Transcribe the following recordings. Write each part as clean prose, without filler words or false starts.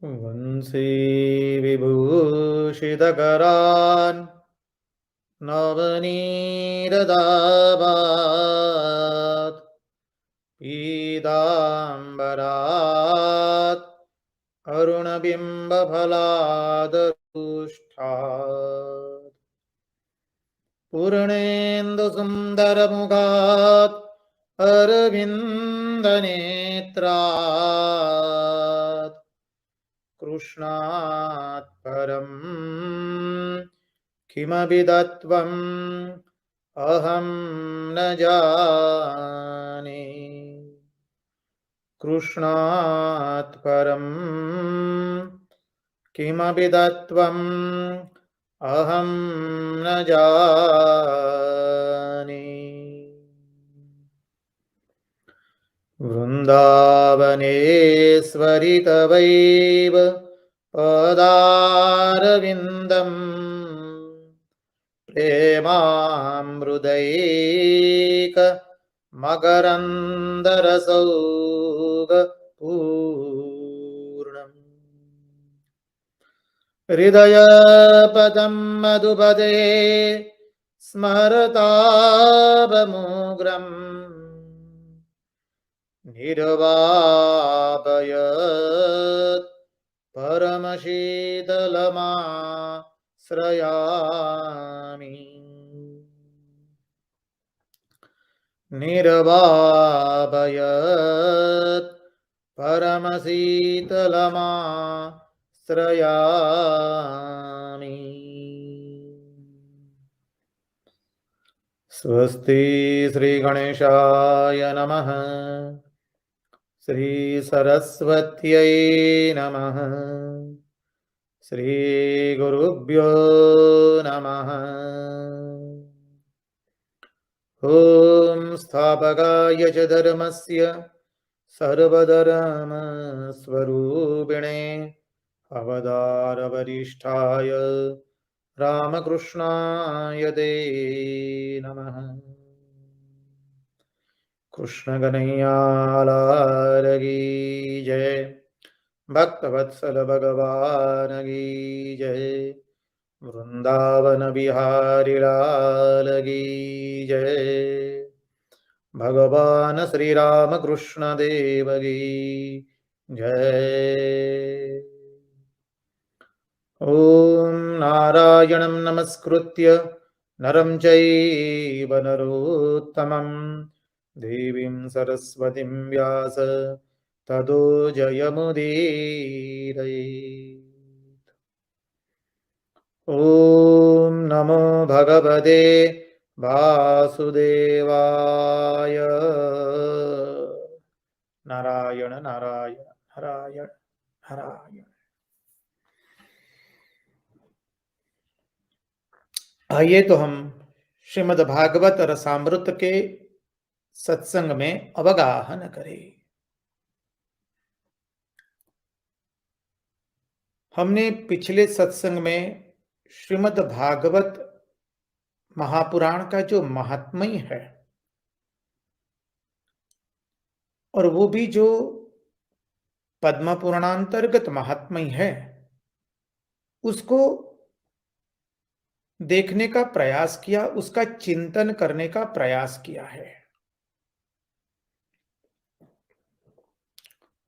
वंशी विभूषितकरान् नवनीरदाभात् पीताम्बरात् अरुणबिम्बफलादरुष्ठात् पूर्णेन्दुसुन्दरमुखात् अरविन्दनेत्रात् कृष्णात् परम् किमपि तत्त्वम् अहं न जाने। कृष्णात् परम् किमपि तत्त्वम् अहं न जाने। वृन्दावनेश्वरि तवैव पदारविन्दम् प्रेमामृतैक मकरन्दरसौगपूर्णम् हृदयपदं मधुपदे स्मरतापमुग्रम् निर्वापयत् परमशीतलमाश्रयामि। निर्वापयत् परमशीतलमाश्रयामि। स्वस्ति श्रीगणेशाय नमः। श्री सरस्वत्यै नमः। श्री गुरुभ्यो नमः। ॐ स्थापकाय च धर्मस्य सर्वधर्मस्वरूपिणे अवतारवरिष्ठाय रामकृष्णाय ते नमः। कृष्ण कन्हैया लाल की जय। भक्तवत्सल भगवान की जय। वृंदावन बिहारी लाल की जय। भगवान श्री राम कृष्ण देव की जय। ओम नारायणं नमस्कृत्य नरं चैव नरोत्तमं देवीं सरस्वतीं व्यास ततो जयमुदीरयेत्। ओम नमो भगवते वासुदेवाय। नारायण नारायण नारायण नारायण। आइए तो हम श्रीमद् भागवत रसामृत के सत्संग में अवगाहन करें। हमने पिछले सत्संग में श्रीमद् भागवत महापुराण का जो महात्म्य है और वो भी जो पद्म पुराणांतर्गत महात्म्य है उसको देखने का प्रयास किया, उसका चिंतन करने का प्रयास किया है।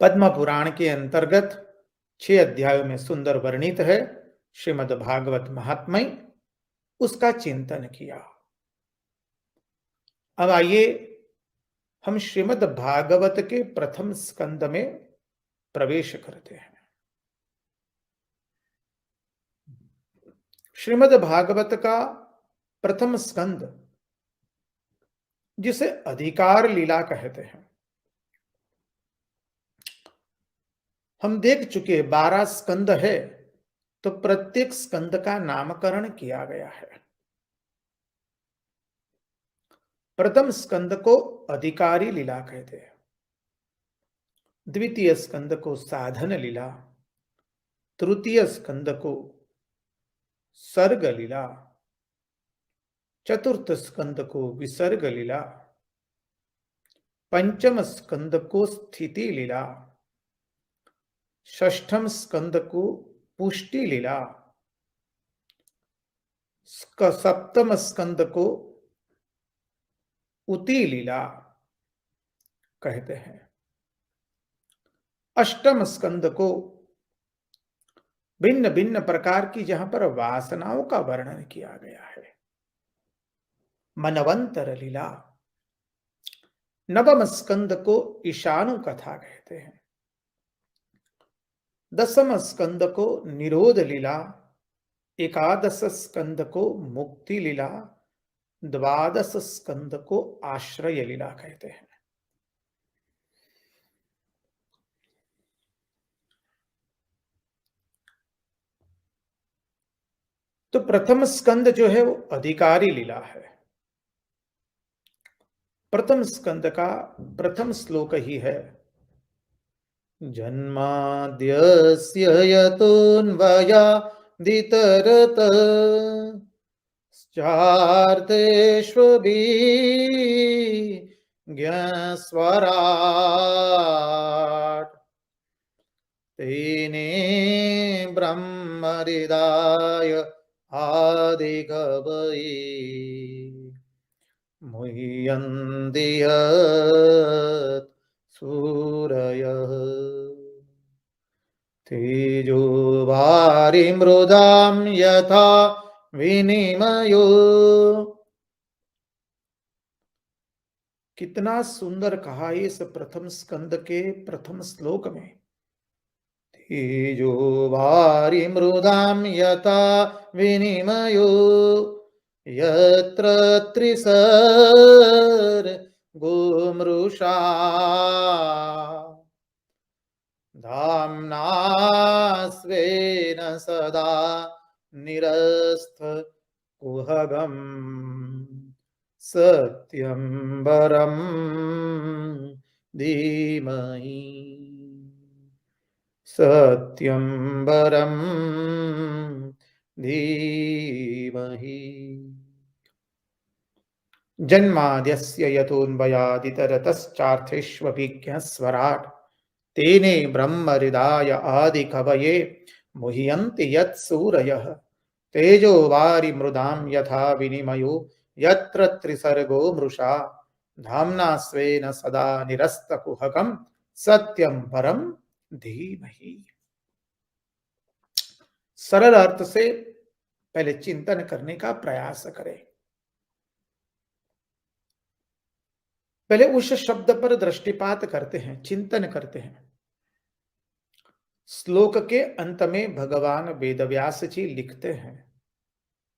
पद्म पुराण के अंतर्गत 6 अध्यायों में सुंदर वर्णित है श्रीमद् भागवत महात्म्य, उसका चिंतन किया। अब आइए हम श्रीमद् भागवत के प्रथम स्कंद में प्रवेश करते हैं। श्रीमद् भागवत का प्रथम स्कंद जिसे अधिकार लीला कहते हैं, हम देख चुके 12 स्कंद है तो प्रत्येक स्कंद का नामकरण किया गया है। प्रथम स्कंद को अधिकारी लीला कहते हैं, द्वितीय स्कंद को साधन लीला, तृतीय स्कंद को सर्ग लीला, चतुर्थ स्कंद को विसर्ग लीला, पंचम स्कंद को स्थिति लीला, षष्ठम स्कंद को पुष्टि लीला, सप्तम स्कंद को उति लीला कहते हैं। अष्टम स्कंद को भिन्न भिन्न प्रकार की जहां पर वासनाओं का वर्णन किया गया है, मनवंतर लीला। नवम स्कंद को ईशानु कथा कहते हैं। दसम स्कंद को निरोध लीला, एकादश स्कंद को मुक्ति लीला, द्वादश स्कंद को आश्रय लीला कहते हैं। तो प्रथम स्कंद जो है वो अधिकारी लीला है। प्रथम स्कंद का प्रथम श्लोक ही है, जन्माद्यस्य यतोऽन्वयादितरत चार्तेष्वभिज्ञस्वराट् तेने ब्रह्महृदाय आदिकवये मुह्यन्ति यत् सूरयः तेजो वारिमृदां यथा विनिमयो। कितना सुंदर कहा इस प्रथम स्कंद के प्रथम श्लोक में, तेजो वारिमृदां यथा विनिमयो यत्र त्रिसर्गो मृषा धाम्ना स्वेन सदा निरस्तकुहकम् सत्यं परं धीमहि सत्यं परं धीमहि। जन्माद्यस्य यतोऽन्वयादितरतश्चार्थेष्वभिज्ञस्वराट् तेने ब्रह्महृदाय आदिकवये मुह्यन्ति यत्सूरयः तेजो वारिमृदां यथा विनिमयो यत्र त्रिसर्गो मृषा धाम्ना स्वेन सदा निरस्तकुहकं सत्यं परं धीमहि। सरल अर्थ से पहले चिंतन करने का प्रयास करें। पहले उस शब्द पर दृष्टिपात करते हैं, चिंतन करते हैं। श्लोक के अंत में भगवान वेदव्यास जी लिखते हैं,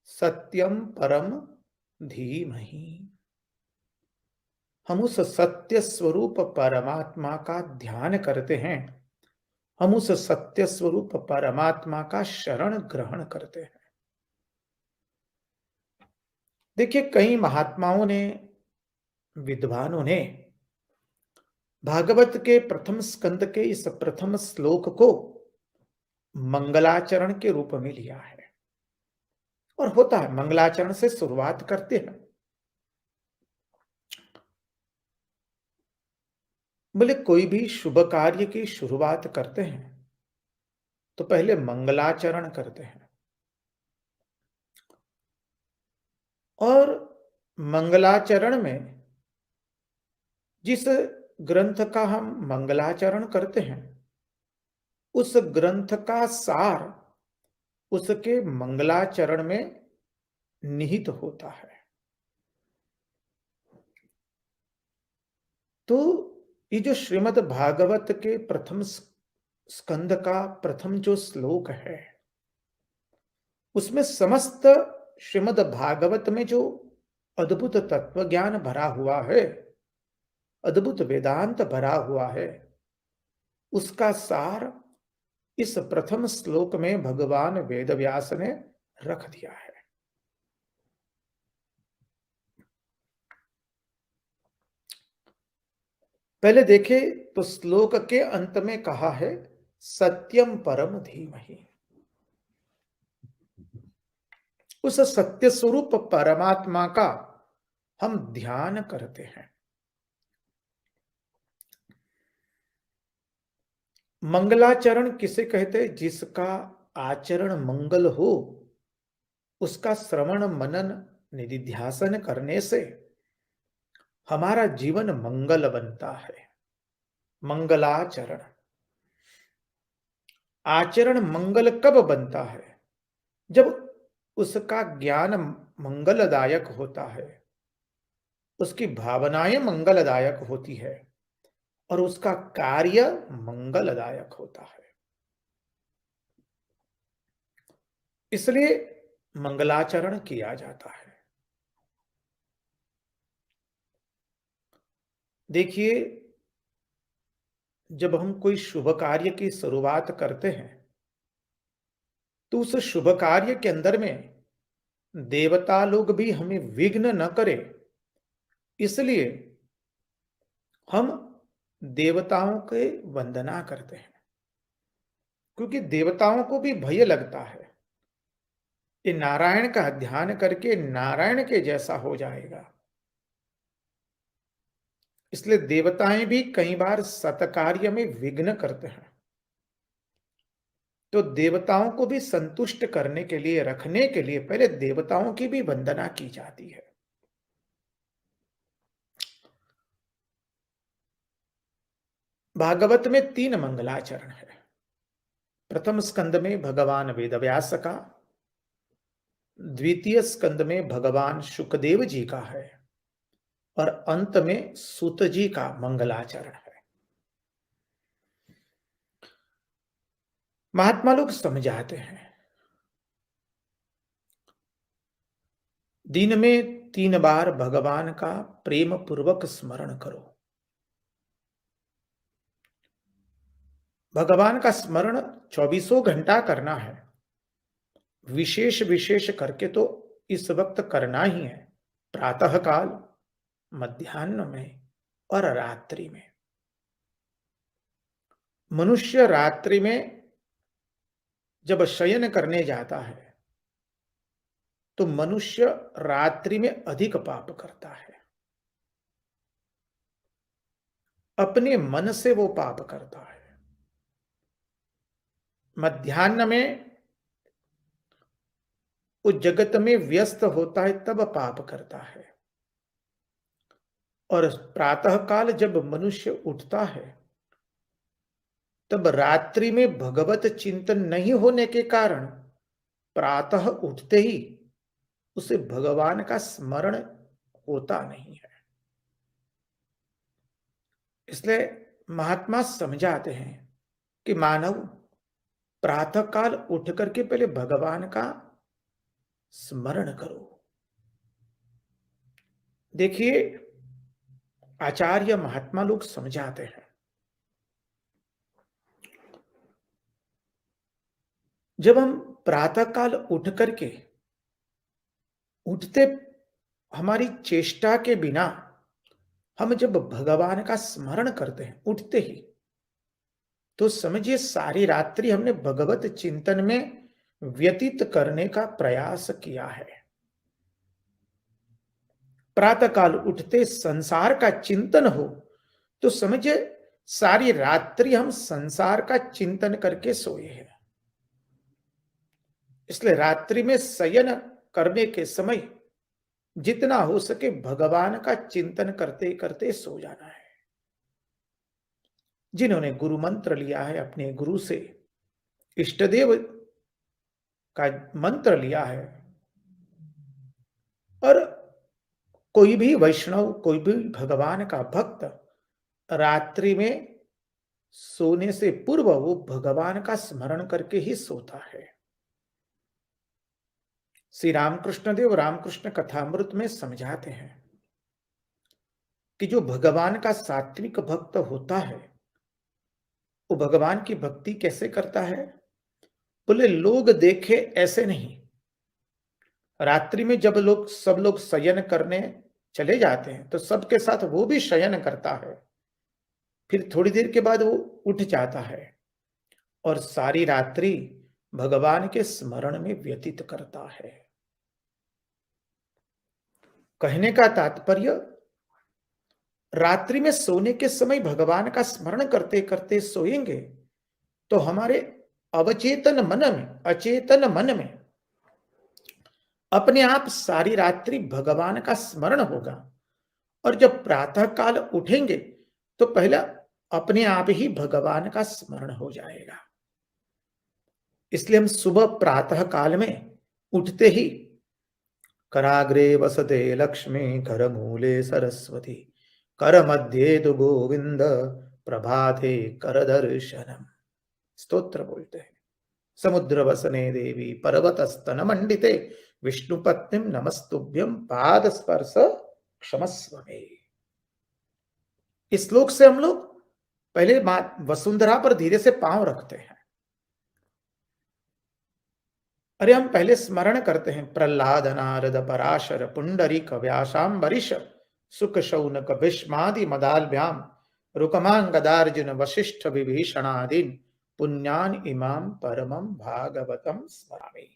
सत्यम परम धीमहि। हम उस सत्य स्वरूप परमात्मा का ध्यान करते हैं, हम उस सत्य स्वरूप परमात्मा का शरण ग्रहण करते हैं। देखिए, कई महात्माओं ने, विद्वानों ने भागवत के प्रथम स्कंद के इस प्रथम श्लोक को मंगलाचरण के रूप में लिया है। और होता है, मंगलाचरण से शुरुआत करते हैं। बोले कोई भी शुभ कार्य की शुरुआत करते हैं तो पहले मंगलाचरण करते हैं। और मंगलाचरण में जिस ग्रंथ का हम मंगलाचरण करते हैं, उस ग्रंथ का सार उसके मंगलाचरण में निहित होता है। तो ये जो श्रीमद् भागवत के प्रथम स्कंद का प्रथम जो श्लोक है, उसमें समस्त श्रीमद् भागवत में जो अद्भुत तत्व ज्ञान भरा हुआ है, अद्भुत वेदांत भरा हुआ है, उसका सार इस प्रथम श्लोक में भगवान वेदव्यास ने रख दिया है। पहले देखें तो श्लोक के अंत में कहा है, सत्यम परम धीमहि। उस सत्य स्वरूप परमात्मा का हम ध्यान करते हैं। मंगलाचरण किसे कहते हैं? जिसका आचरण मंगल हो, उसका श्रवण मनन निधिध्यासन करने से हमारा जीवन मंगल बनता है। मंगलाचरण। आचरण मंगल कब बनता है? जब उसका ज्ञान मंगलदायक होता है, उसकी भावनाएं मंगलदायक होती है और उसका कार्य मंगलदायक होता है। इसलिए मंगलाचरण किया जाता है। देखिए, जब हम कोई शुभ कार्य की शुरुआत करते हैं, तो उस शुभ कार्य के अंदर में देवता लोग भी हमें विघ्न न करें, इसलिए हम देवताओं के वंदना करते हैं। क्योंकि देवताओं को भी भय लगता है कि नारायण का ध्यान करके नारायण के जैसा हो जाएगा। इसलिए देवताएं भी कई बार सत्कार्य में विघ्न करते हैं। तो देवताओं को भी संतुष्ट करने के लिए, रखने के लिए पहले देवताओं की भी वंदना की जाती है। भागवत में 3 मंगलाचरण है। प्रथम स्कंद में भगवान वेदव्यास का, द्वितीय स्कंद में भगवान शुकदेव जी का है और अंत में सूत जी का मंगलाचरण है। महात्मा लोग समझाते हैं, दिन में 3 बार भगवान का प्रेम पूर्वक स्मरण करो। भगवान का स्मरण 24 घंटा करना है। विशेष विशेष करके तो इस वक्त करना ही है, प्रातः काल, मध्याह्न में और रात्रि में। मनुष्य रात्रि में जब शयन करने जाता है, तो मनुष्य रात्रि में अधिक पाप करता है। अपने मन से वो पाप करता है। मध्याह्न में वो जगत में व्यस्त होता है, तब पाप करता है। और प्रातः काल जब मनुष्य उठता है, तब रात्रि में भगवत चिंतन नहीं होने के कारण प्रातः उठते ही उसे भगवान का स्मरण होता नहीं है। इसलिए महात्मा समझाते हैं कि मानव प्रातः काल उठ करके पहले भगवान का स्मरण करो। देखिए, आचार्य महात्मा लोग समझाते हैं, जब हम प्रातः काल उठ करके, उठते हमारी चेष्टा के बिना हम जब भगवान का स्मरण करते हैं उठते ही, तो समझिए सारी रात्रि हमने भगवत चिंतन में व्यतीत करने का प्रयास किया है। प्रातः काल उठते संसार का चिंतन हो, तो समझिए सारी रात्रि हम संसार का चिंतन करके सोए हैं। इसलिए रात्रि में शयन करने के समय जितना हो सके भगवान का चिंतन करते करते सो जाना है। जिन्होंने गुरु मंत्र लिया है अपने गुरु से, इष्टदेव का मंत्र लिया है, और कोई भी वैष्णव, कोई भी भगवान का भक्त रात्रि में सोने से पूर्व वो भगवान का स्मरण करके ही सोता है। श्री रामकृष्ण देव रामकृष्ण कथामृत में समझाते हैं कि जो भगवान का सात्विक भक्त होता है, वो भगवान की भक्ति कैसे करता है? बोले लोग देखे ऐसे नहीं। रात्रि में जब सब लोग शयन करने चले जाते हैं, तो सबके साथ वो भी शयन करता है। फिर थोड़ी देर के बाद वो उठ जाता है और सारी रात्रि भगवान के स्मरण में व्यतीत करता है। कहने का तात्पर्य, रात्रि में सोने के समय भगवान का स्मरण करते करते सोएंगे, तो हमारे अवचेतन मन में, अचेतन मन में अपने आप सारी रात्रि भगवान का स्मरण होगा। और जब प्रातः काल उठेंगे तो पहला अपने आप ही भगवान का स्मरण हो जाएगा। इसलिए हम सुबह प्रातः काल में उठते ही कराग्रे वसते लक्ष्मी कर मूले सरस्वती कर मध्ये तु गोविंद प्रभाते कर दर्शनम स्तोत्र बोलते हैं। समुद्र वसने देवी पर्वत स्तन मंडिते विष्णु पत्नीम नमस्तुभ्यम पाद स्पर्श क्षमस्व मे। इस श्लोक से हम लोग पहले मां वसुंधरा पर धीरे से पांव रखते हैं। अरे हम पहले स्मरण करते हैं प्रहलाद नारद पराशर पुंडरीक व्यासांबरीश सुख शौनक भीष्मादि मदालभ्याम रुकमांगदार्जुन वशिष्ठ विभीषणादीन पुण्यान इमाम परमं भागवतम स्मरामि।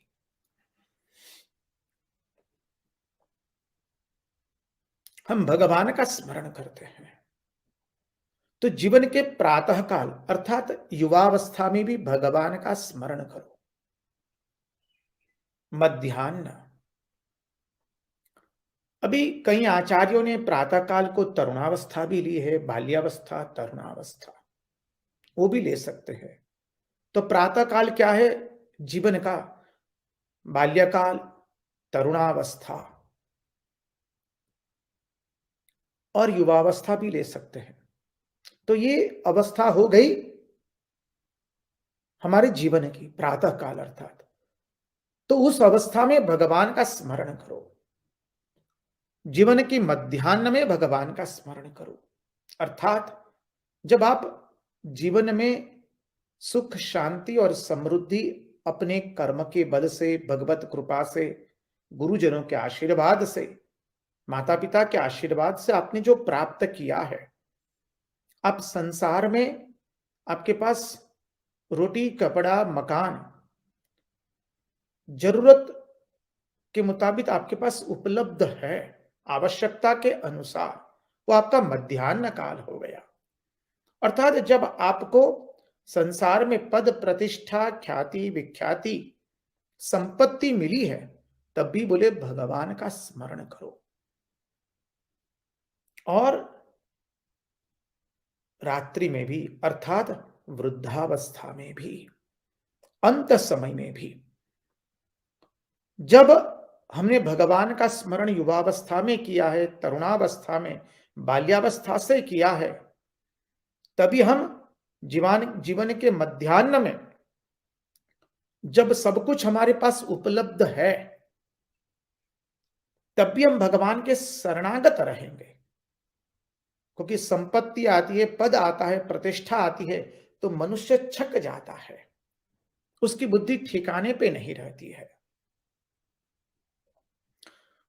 हम भगवान का स्मरण करते हैं। तो जीवन के प्रातः काल अर्थात युवावस्था में भी भगवान का स्मरण करो। मध्याह्न, अभी कई आचार्यों ने प्रातः काल को तरुणावस्था भी ली है, बाल्यावस्था, तरुणावस्था वो भी ले सकते हैं। तो प्रातः काल क्या है जीवन का? बाल्यकाल, तरुणावस्था और युवावस्था भी ले सकते हैं। तो ये अवस्था हो गई हमारे जीवन की, प्रातः काल अर्थात। तो उस अवस्था में भगवान का स्मरण करो। जीवन की मध्याह्न में भगवान का स्मरण करो, अर्थात जब आप जीवन में सुख, शांति और समृद्धि अपने कर्म के बल से, भगवत कृपा से, गुरुजनों के आशीर्वाद से, माता पिता के आशीर्वाद से आपने जो प्राप्त किया है, आप संसार में आपके पास रोटी, कपड़ा, मकान जरूरत के मुताबिक आपके पास उपलब्ध है, आवश्यकता के अनुसार, वो आपका मध्याह्न काल हो गया। अर्थात जब आपको संसार में पद, प्रतिष्ठा, ख्याति, विख्याति, संपत्ति मिली है, तब भी बोले भगवान का स्मरण करो। और रात्रि में भी अर्थात वृद्धावस्था में भी, अंत समय में भी, जब हमने भगवान का स्मरण युवावस्था में किया है, तरुणावस्था में, बाल्यावस्था से किया है, तभी हम जीवन के मध्याह्न में जब सब कुछ हमारे पास उपलब्ध है, तब भी हम भगवान के शरणागत रहेंगे। क्योंकि संपत्ति आती है, पद आता है, प्रतिष्ठा आती है, तो मनुष्य छक जाता है, उसकी बुद्धि ठिकाने पे नहीं रहती है।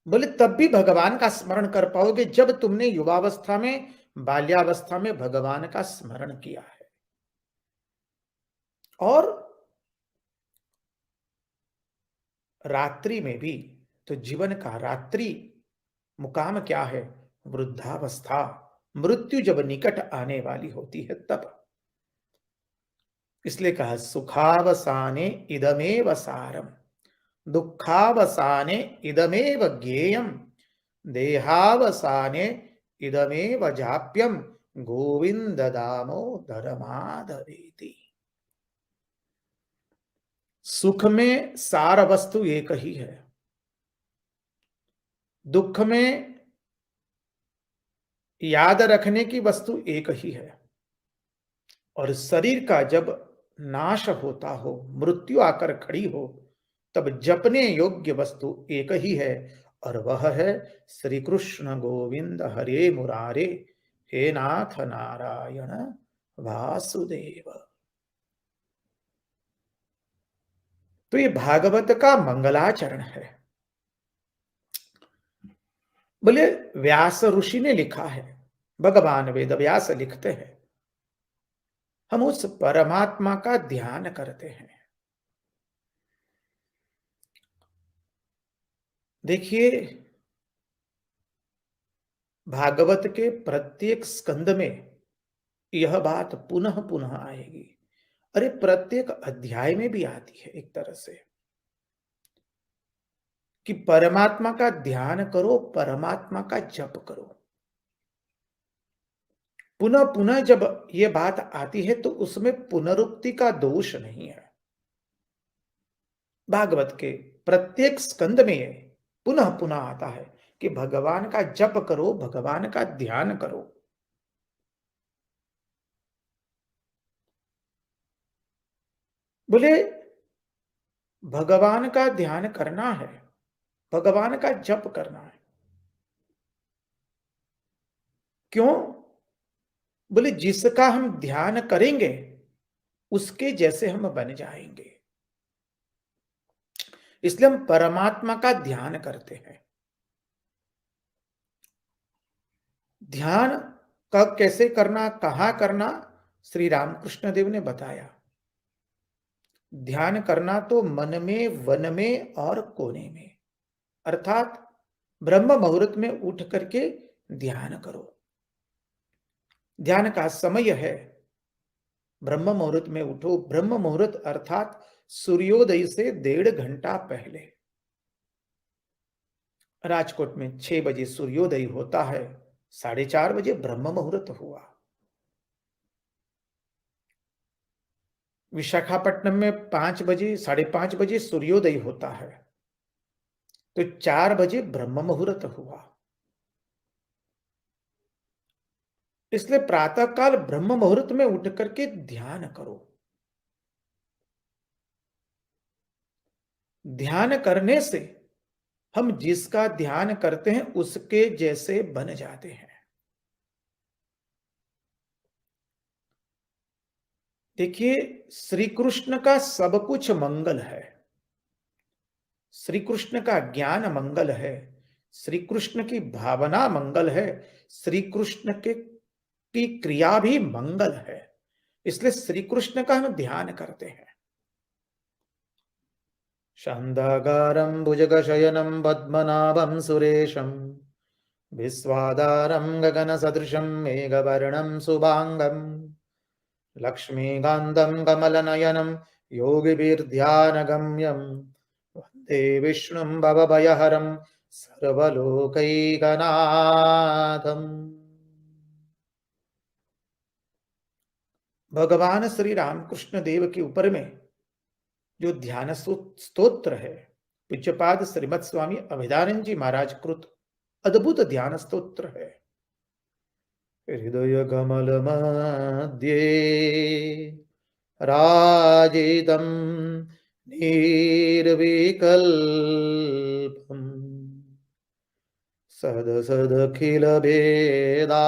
बोले तब भी भगवान का स्मरण कर पाओगे जब तुमने युवावस्था में, बाल्यावस्था में भगवान का स्मरण किया है। और रात्रि में भी, तो जीवन का रात्रि मुकाम क्या है? वृद्धावस्था, मृत्यु जब निकट आने वाली होती है तब। इसलिए कहा सुखावसाने इदमेव सारम दुखावसाने इदमेव ज्ञेयम देहावसाने इदमेव जाप्यम गोविंद दामोदर माधवेति। सुख में सार वस्तु एक ही है, दुख में याद रखने की वस्तु एक ही है, और शरीर का जब नाश होता हो, मृत्यु आकर खड़ी हो, तब जपने योग्य वस्तु एक ही है, और वह है श्री कृष्ण गोविंद हरे मुरारे हे नाथ नारायण वासुदेव। तो ये भागवत का मंगलाचरण है। बोले व्यास ऋषि ने लिखा है, भगवान वेद व्यास लिखते हैं, हम उस परमात्मा का ध्यान करते हैं। देखिए भागवत के प्रत्येक स्कंद में यह बात पुनः पुनः आएगी। अरे प्रत्येक अध्याय में भी आती है एक तरह से कि परमात्मा का ध्यान करो, परमात्मा का जप करो। पुनः पुनः जब ये बात आती है तो उसमें पुनरुक्ति का दोष नहीं है। भागवत के प्रत्येक स्कंद में ये पुनः पुनः आता है कि भगवान का जप करो, भगवान का ध्यान करो। बोले भगवान का ध्यान करना है, भगवान का जप करना है। क्यों? बोले जिसका हम ध्यान करेंगे उसके जैसे हम बन जाएंगे। इसलिए हम परमात्मा का ध्यान करते हैं। ध्यान कब कैसे करना, कहां करना, श्री रामकृष्ण देव ने बताया। ध्यान करना तो मन में, वन में और कोने में, अर्थात ब्रह्म मुहूर्त में उठ करके ध्यान करो। ध्यान का समय है ब्रह्म मुहूर्त में उठो। ब्रह्म मुहूर्त अर्थात सूर्योदय से 1.5 घंटा पहले। राजकोट में 6 बजे सूर्योदय होता है, 4:30 बजे ब्रह्म मुहूर्त हुआ। विशाखापट्टनम में 5 बजे, 5:30 बजे सूर्योदय होता है, तो 4 बजे ब्रह्म मुहूर्त हुआ। इसलिए प्रातः काल ब्रह्म मुहूर्त में उठ करके ध्यान करो। ध्यान करने से हम जिसका ध्यान करते हैं उसके जैसे बन जाते हैं। देखिए, श्री कृष्ण का सब कुछ मंगल है। श्री कृष्ण का ज्ञान मंगल है, श्री कृष्ण की भावना मंगल है, श्री कृष्ण के की क्रिया भी मंगल है। इसलिए श्री कृष्ण का हम ध्यान करते हैं। शांताकारं भुजगशयनं पद्मनाभं सुरेशं विश्वाधारं गगनसदृशं मेघवर्णं शुभांगं लक्ष्मीकान्तं कमलनयनं योगिभिर्ध्यानगम्यं वन्दे विष्णुं भवभयहरं सर्वलोकैकनाथम्। भगवान श्री रामकृष्ण देव के ऊपर में जो ध्यान स्तोत्र है, पूज्यपाद श्रीमद स्वामी अभिदानंद जी महाराज कृत अद्भुत ध्यान स्तोत्र है। हृदय कमल मध्ये राजितं निर्विकल्पम् सदसदखिल भेदा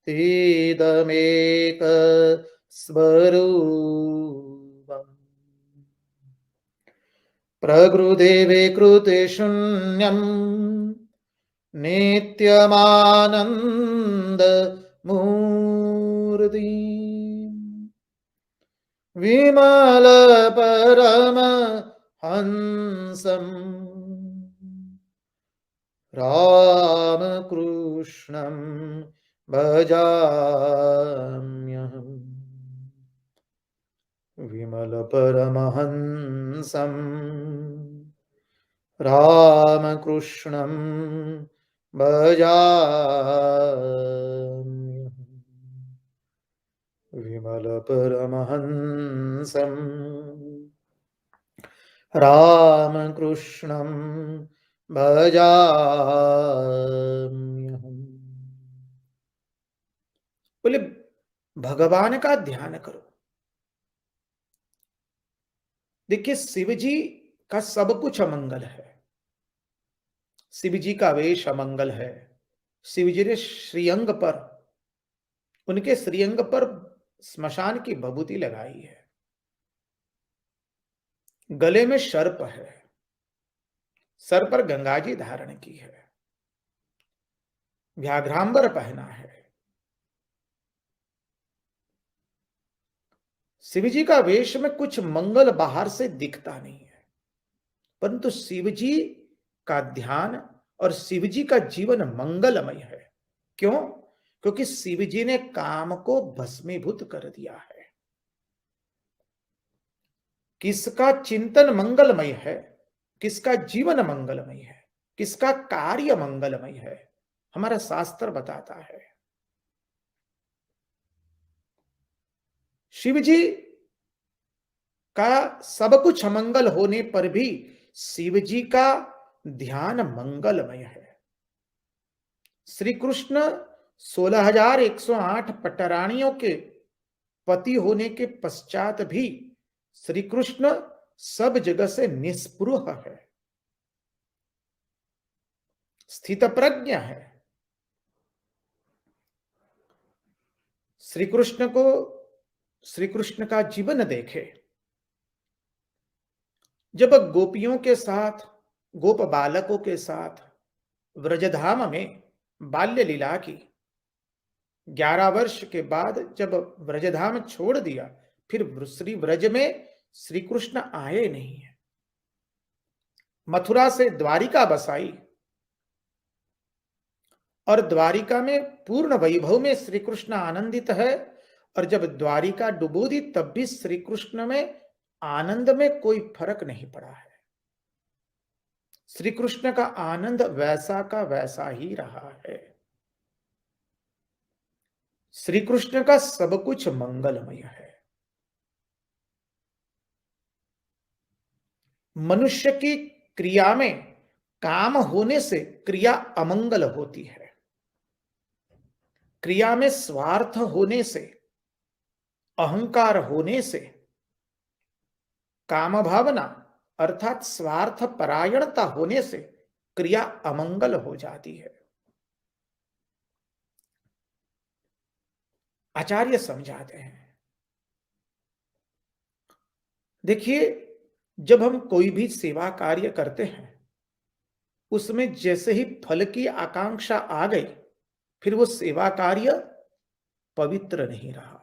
तीतमेक स्वरूपम् प्रकृते विकृते शून्यम् नित्यमानंद मूर्ति विमल परम हंसम् राम कृष्णं भजाम्यहम् विमल परमहंसम् राम कृष्णं भजाम्यहम् विमल परमहंसम् राम कृष्णं भजाम्यहम्। बोले भगवान का ध्यान करो। देखिए, शिव जी का सब कुछ अमंगल है। शिव जी का वेश अमंगल है। शिव जी ने श्रीअंग पर, उनके श्रीअंग पर स्मशान की भभूति लगाई है। गले में सर्प है, सर पर गंगाजी धारण की है, व्याघ्रांबर पहना है। शिव जी का वेश में कुछ मंगल बाहर से दिखता नहीं है, परंतु शिव जी का ध्यान और शिव जी का जीवन मंगलमय है। क्यों? क्योंकि शिव जी ने काम को भस्मीभूत कर दिया है। किसका चिंतन मंगलमय है, किसका जीवन मंगलमय है, किसका कार्य मंगलमय है, हमारा शास्त्र बताता है। शिव जी का सब कुछ अमंगल होने पर भी शिव जी का ध्यान मंगलमय है। श्री कृष्ण 16,108 पटरानियों के पति होने के पश्चात भी श्री कृष्ण सब जगह से निस्पृह है, स्थित प्रज्ञ है। श्री कृष्ण को, श्री कृष्ण का जीवन देखे। जब गोपियों के साथ, गोप बालकों के साथ व्रजधाम में बाल्य लीला की, 11 वर्ष के बाद जब व्रजधाम छोड़ दिया, फिर श्री व्रज में श्री कृष्ण आए नहीं है। मथुरा से द्वारिका बसाई और द्वारिका में पूर्ण वैभव में श्री कृष्ण आनंदित है, और जब द्वारिका डुबो दी तब भी श्री कृष्ण में आनंद में कोई फर्क नहीं पड़ा है। श्री कृष्ण का आनंद वैसा का वैसा ही रहा है। श्री कृष्ण का सब कुछ मंगलमय है। मनुष्य की क्रिया में काम होने से क्रिया अमंगल होती है। क्रिया में स्वार्थ होने से, अहंकार होने से, काम भावना अर्थात स्वार्थ परायणता होने से क्रिया अमंगल हो जाती है। आचार्य समझाते हैं, देखिए, जब हम कोई भी सेवा कार्य करते हैं, उसमें जैसे ही फल की आकांक्षा आ गई, फिर वो सेवा कार्य पवित्र नहीं रहा।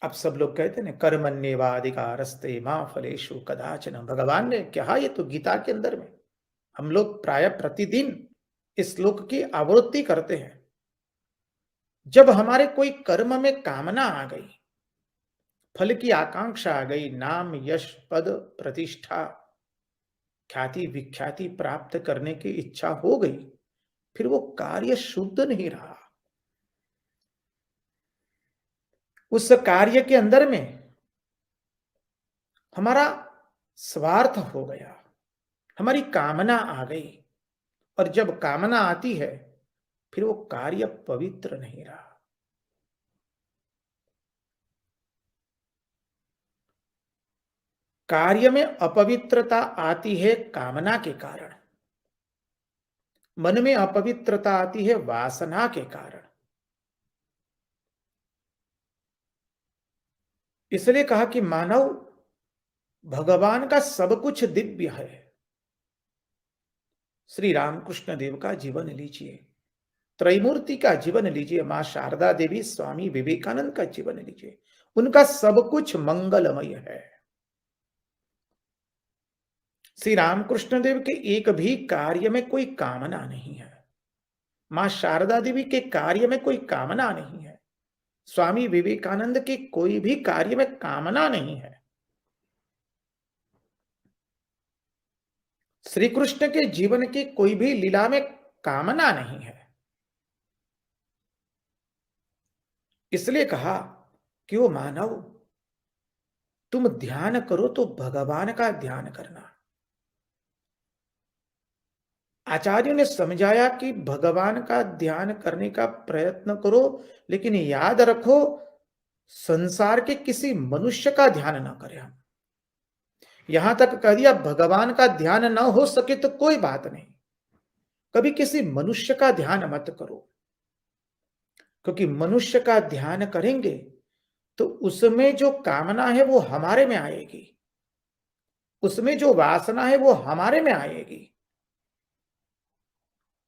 अब सब लोग कहते हैं कर्मण्येवाधिकारस्ते मा फलेषु कदाचन। भगवान ने कहा, ये तो गीता के अंदर में हम लोग प्राय प्रतिदिन इस श्लोक की आवृत्ति करते हैं। जब हमारे कोई कर्म में कामना आ गई, फल की आकांक्षा आ गई, नाम यश पद प्रतिष्ठा ख्याति विख्याति प्राप्त करने की इच्छा हो गई, फिर वो कार्य शुद्ध नहीं रहा। उस कार्य के अंदर में हमारा स्वार्थ हो गया, हमारी कामना आ गई, और जब कामना आती है फिर वो कार्य पवित्र नहीं रहा। कार्य में अपवित्रता आती है कामना के कारण, मन में अपवित्रता आती है वासना के कारण। इसलिए कहा कि मानव, भगवान का सब कुछ दिव्य है। श्री रामकृष्ण देव का जीवन लीजिए, त्रैमूर्ति का जीवन लीजिए, मां शारदा देवी, स्वामी विवेकानंद का जीवन लीजिए, उनका सब कुछ मंगलमय है। श्री रामकृष्ण देव के एक भी कार्य में कोई कामना नहीं है, मां शारदा देवी के कार्य में कोई कामना नहीं है, स्वामी विवेकानंद के कोई भी कार्य में कामना नहीं है। श्री कृष्ण के जीवन की कोई भी लीला में कामना नहीं है। इसलिए कहा कि वो मानव, तुम ध्यान करो तो भगवान का ध्यान करना। आचार्यों ने समझाया कि भगवान का ध्यान करने का प्रयत्न करो, लेकिन याद रखो, संसार के किसी मनुष्य का ध्यान ना करें हम। यहां तक कह दिया, भगवान का ध्यान ना हो सके तो कोई बात नहीं, कभी किसी मनुष्य का ध्यान मत करो, क्योंकि मनुष्य का ध्यान करेंगे तो उसमें जो कामना है वो हमारे में आएगी, उसमें जो वासना है वो हमारे में आएगी।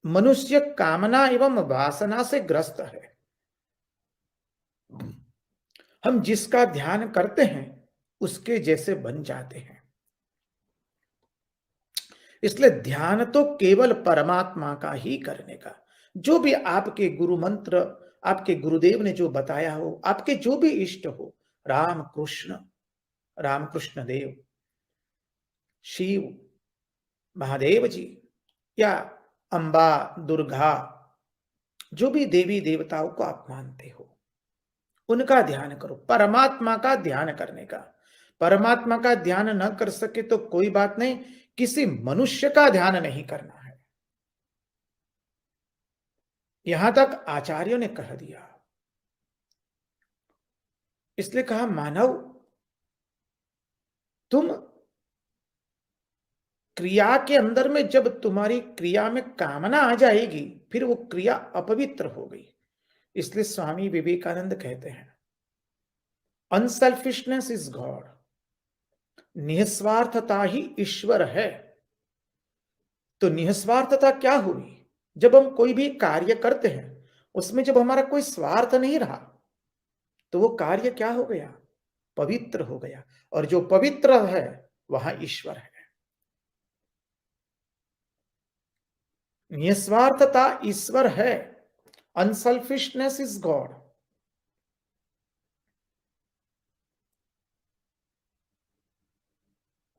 मनुष्य कामना एवं वासना से ग्रस्त है। हम जिसका ध्यान करते हैं उसके जैसे बन जाते हैं। इसलिए ध्यान तो केवल परमात्मा का ही करने का, जो भी आपके गुरु मंत्र, आपके गुरुदेव ने जो बताया हो, आपके जो भी इष्ट हो, रामकृष्ण, रामकृष्ण देव, शिव, महादेव जी या अंबा, दुर्गा, जो भी देवी देवताओं को आप मानते हो, उनका ध्यान करो। परमात्मा का ध्यान करने का, परमात्मा का ध्यान न कर सके तो कोई बात नहीं, किसी मनुष्य का ध्यान नहीं करना है। यहां तक आचार्यों ने कह दिया। इसलिए कहा, मानव तुम क्रिया के अंदर में, जब तुम्हारी क्रिया में कामना आ जाएगी, फिर वो क्रिया अपवित्र हो गई। इसलिए स्वामी विवेकानंद कहते हैं, अनसेल्फिशनेस इज गॉड, निस्वार्थता ही ईश्वर है। तो निस्वार्थता क्या हुई? जब हम कोई भी कार्य करते हैं, उसमें जब हमारा कोई स्वार्थ नहीं रहा, तो वो कार्य क्या हो गया? पवित्र हो गया। और जो पवित्र है वहां ईश्वर है। निस्वार्थता ईश्वर है। Unselfishness is God.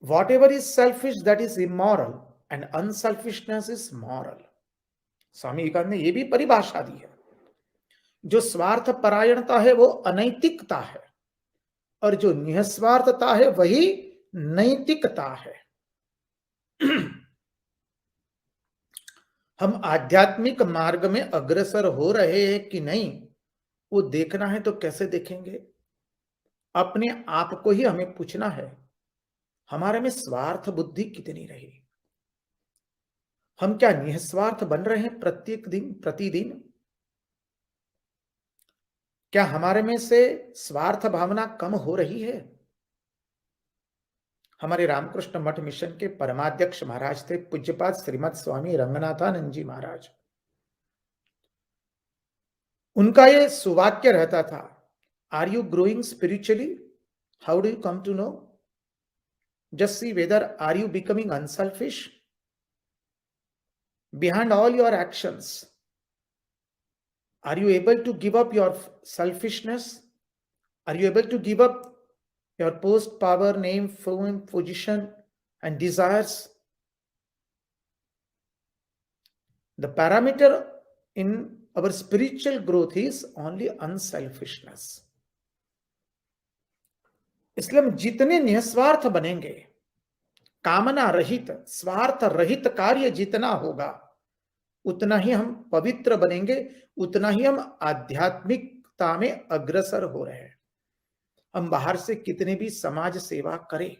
Whatever is selfish, that is immoral, and unselfishness is moral. Swami Vivekananda ने यह भी परिभाषा दी है, जो स्वार्थ परायणता है वो अनैतिकता है, और जो निस्वार्थता है वही नैतिकता है। हम आध्यात्मिक मार्ग में अग्रसर हो रहे हैं कि नहीं, वो देखना है तो कैसे देखेंगे? अपने आप को ही हमें पूछना है, हमारे में स्वार्थ बुद्धि कितनी रही? हम क्या निस्वार्थ बन रहे हैं प्रत्येक दिन, प्रतिदिन? क्या हमारे में से स्वार्थ भावना कम हो रही है? हमारे रामकृष्ण मठ मिशन के परमाध्यक्ष महाराज थे पूज्यपाद श्रीमद स्वामी रंगनाथानंद जी महाराज। उनका ये सुवाक्य रहता था, are you growing spiritually? How do you come to know? Just see whether are you becoming unselfish behind all your actions. Are you able to give up your selfishness? Are you able to give up your post, power, name, fame, position, and desires? The parameter in our spiritual growth is only unselfishness. इसलिए हम जितने निस्वार्थ बनेंगे, कामना रहित, स्वार्थ रहित कार्य जितना होगा, उतना ही हम पवित्र बनेंगे, उतना ही हम आध्यात्मिकता में अग्रसर हो रहे हैं। हम बाहर से कितने भी समाज सेवा करें,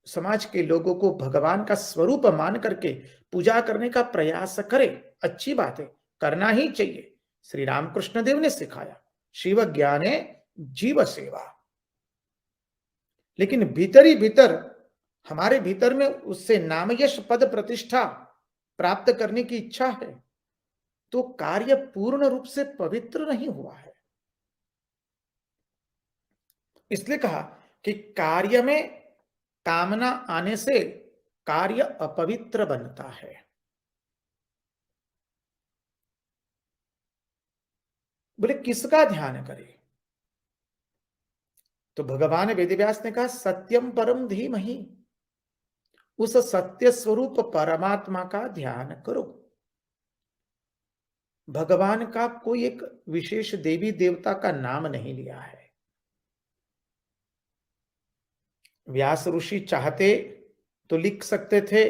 समाज के लोगों को भगवान का स्वरूप मान करके पूजा करने का प्रयास करें, अच्छी बात है, करना ही चाहिए। श्री रामकृष्ण देव ने सिखाया, शिव ज्ञाने जीव सेवा। लेकिन भीतर ही भीतर, हमारे भीतर में उससे नाम यश पद प्रतिष्ठा प्राप्त करने की इच्छा है, तो कार्य पूर्ण रूप से पवित्र नहीं हुआ है। इसलिए कहा कि कार्य में कामना आने से कार्य अपवित्र बनता है। बोले किसका ध्यान करें? तो भगवान वेदव्यास ने कहा, सत्यम परम धीमहि, उस सत्य स्वरूप परमात्मा का ध्यान करो। भगवान का कोई एक विशेष देवी देवता का नाम नहीं लिया है। व्यास ऋषि चाहते तो लिख सकते थे,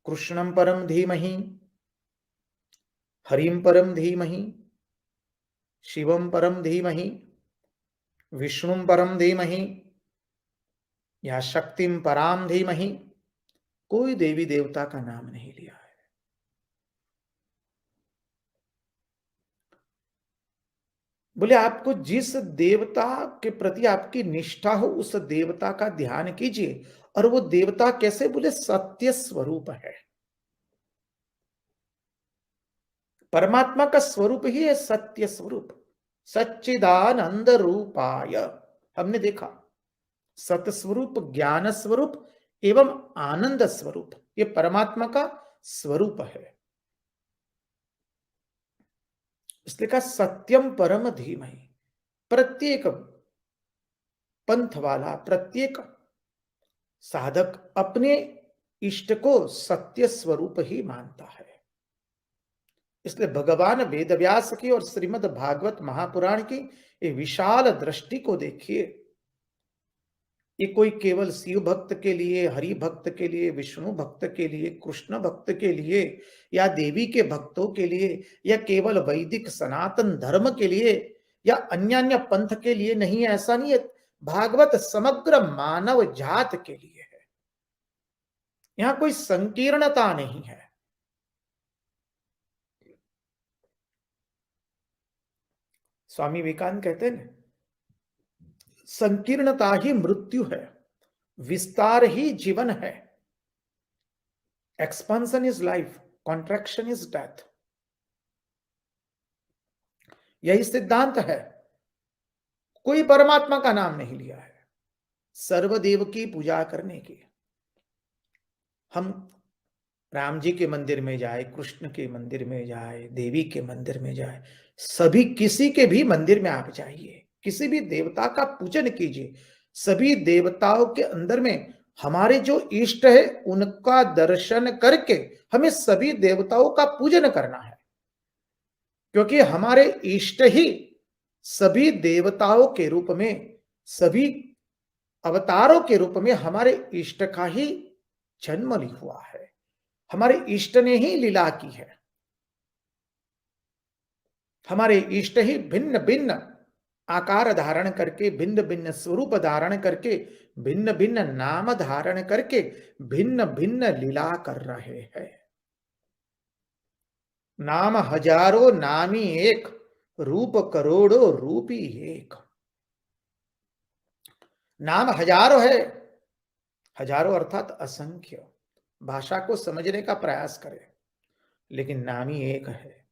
कृष्णम परम धीमहि, हरिम परम धीमहि, शिवम परम धीमहि, विष्णुम परम धीमहि, या शक्तिम पराम धीमहि। कोई देवी देवता का नाम नहीं लिया है। बोले आपको जिस देवता के प्रति आपकी निष्ठा हो, उस देवता का ध्यान कीजिए। और वो देवता कैसे? बोले सत्य स्वरूप है। परमात्मा का स्वरूप ही है सत्य स्वरूप, सच्चिदानंद रूपाय। हमने देखा सत स्वरूप, ज्ञान स्वरूप एवं आनंद स्वरूप, ये परमात्मा का स्वरूप है। इसलिए कहा सत्यम परम धीमहि, प्रत्येक पंथ वाला, प्रत्येक साधक अपने इष्ट को सत्य स्वरूप ही मानता है। इसलिए भगवान वेदव्यास की और श्रीमद् भागवत महापुराण की ये विशाल दृष्टि को देखिए। ये कोई केवल शिव भक्त के लिए, हरि भक्त के लिए, विष्णु भक्त के लिए, कृष्ण भक्त के लिए, या देवी के भक्तों के लिए, या केवल वैदिक सनातन धर्म के लिए, या अन्य अन्य पंथ के लिए नहीं है, ऐसा नहीं है। भागवत समग्र मानव जात के लिए है। यहां कोई संकीर्णता नहीं है। स्वामी विवेकानंद कहते हैं, संकीर्णता ही मृत्यु है, विस्तार ही जीवन है। Expansion is life, contraction is death. यही सिद्धांत है। कोई परमात्मा का नाम नहीं लिया है सर्वदेव की पूजा करने की। हम राम जी के मंदिर में जाए, कृष्ण के मंदिर में जाए, देवी के मंदिर में जाए, सभी किसी के भी मंदिर में आप जाइए, किसी भी देवता का पूजन कीजिए। सभी देवताओं के अंदर में हमारे जो इष्ट है उनका दर्शन करके हमें सभी देवताओं का पूजन करना है, क्योंकि हमारे इष्ट ही सभी देवताओं के रूप में, सभी अवतारों के रूप में हमारे इष्ट का ही जन्म हुआ है। हमारे इष्ट ने ही लीला की है। हमारे इष्ट ही भिन्न भिन्न आकार धारण करके, भिन्न भिन्न स्वरूप धारण करके, भिन्न भिन्न नाम धारण करके भिन्न भिन्न लीला कर रहे हैं। नाम हजारों नामी एक, रूप करोड़ों रूपी एक। नाम हजारों है, हजारों अर्थात असंख्य। भाषा को समझने का प्रयास करें, लेकिन नाम ही एक है।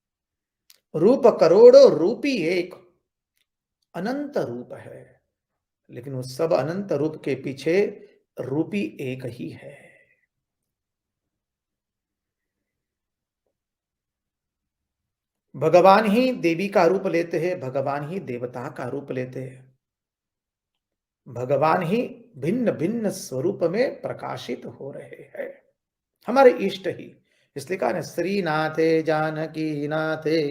रूप करोड़ों रूपी एक, अनंत रूप है, लेकिन उस सब अनंत रूप के पीछे रूपी एक ही है। भगवान ही देवी का रूप लेते हैं, भगवान ही देवता का रूप लेते हैं, भगवान ही भिन्न भिन्न स्वरूप में प्रकाशित हो रहे हैं, हमारे इष्ट ही। इसलिए कहा ना, श्रीनाथे जानकी नाथे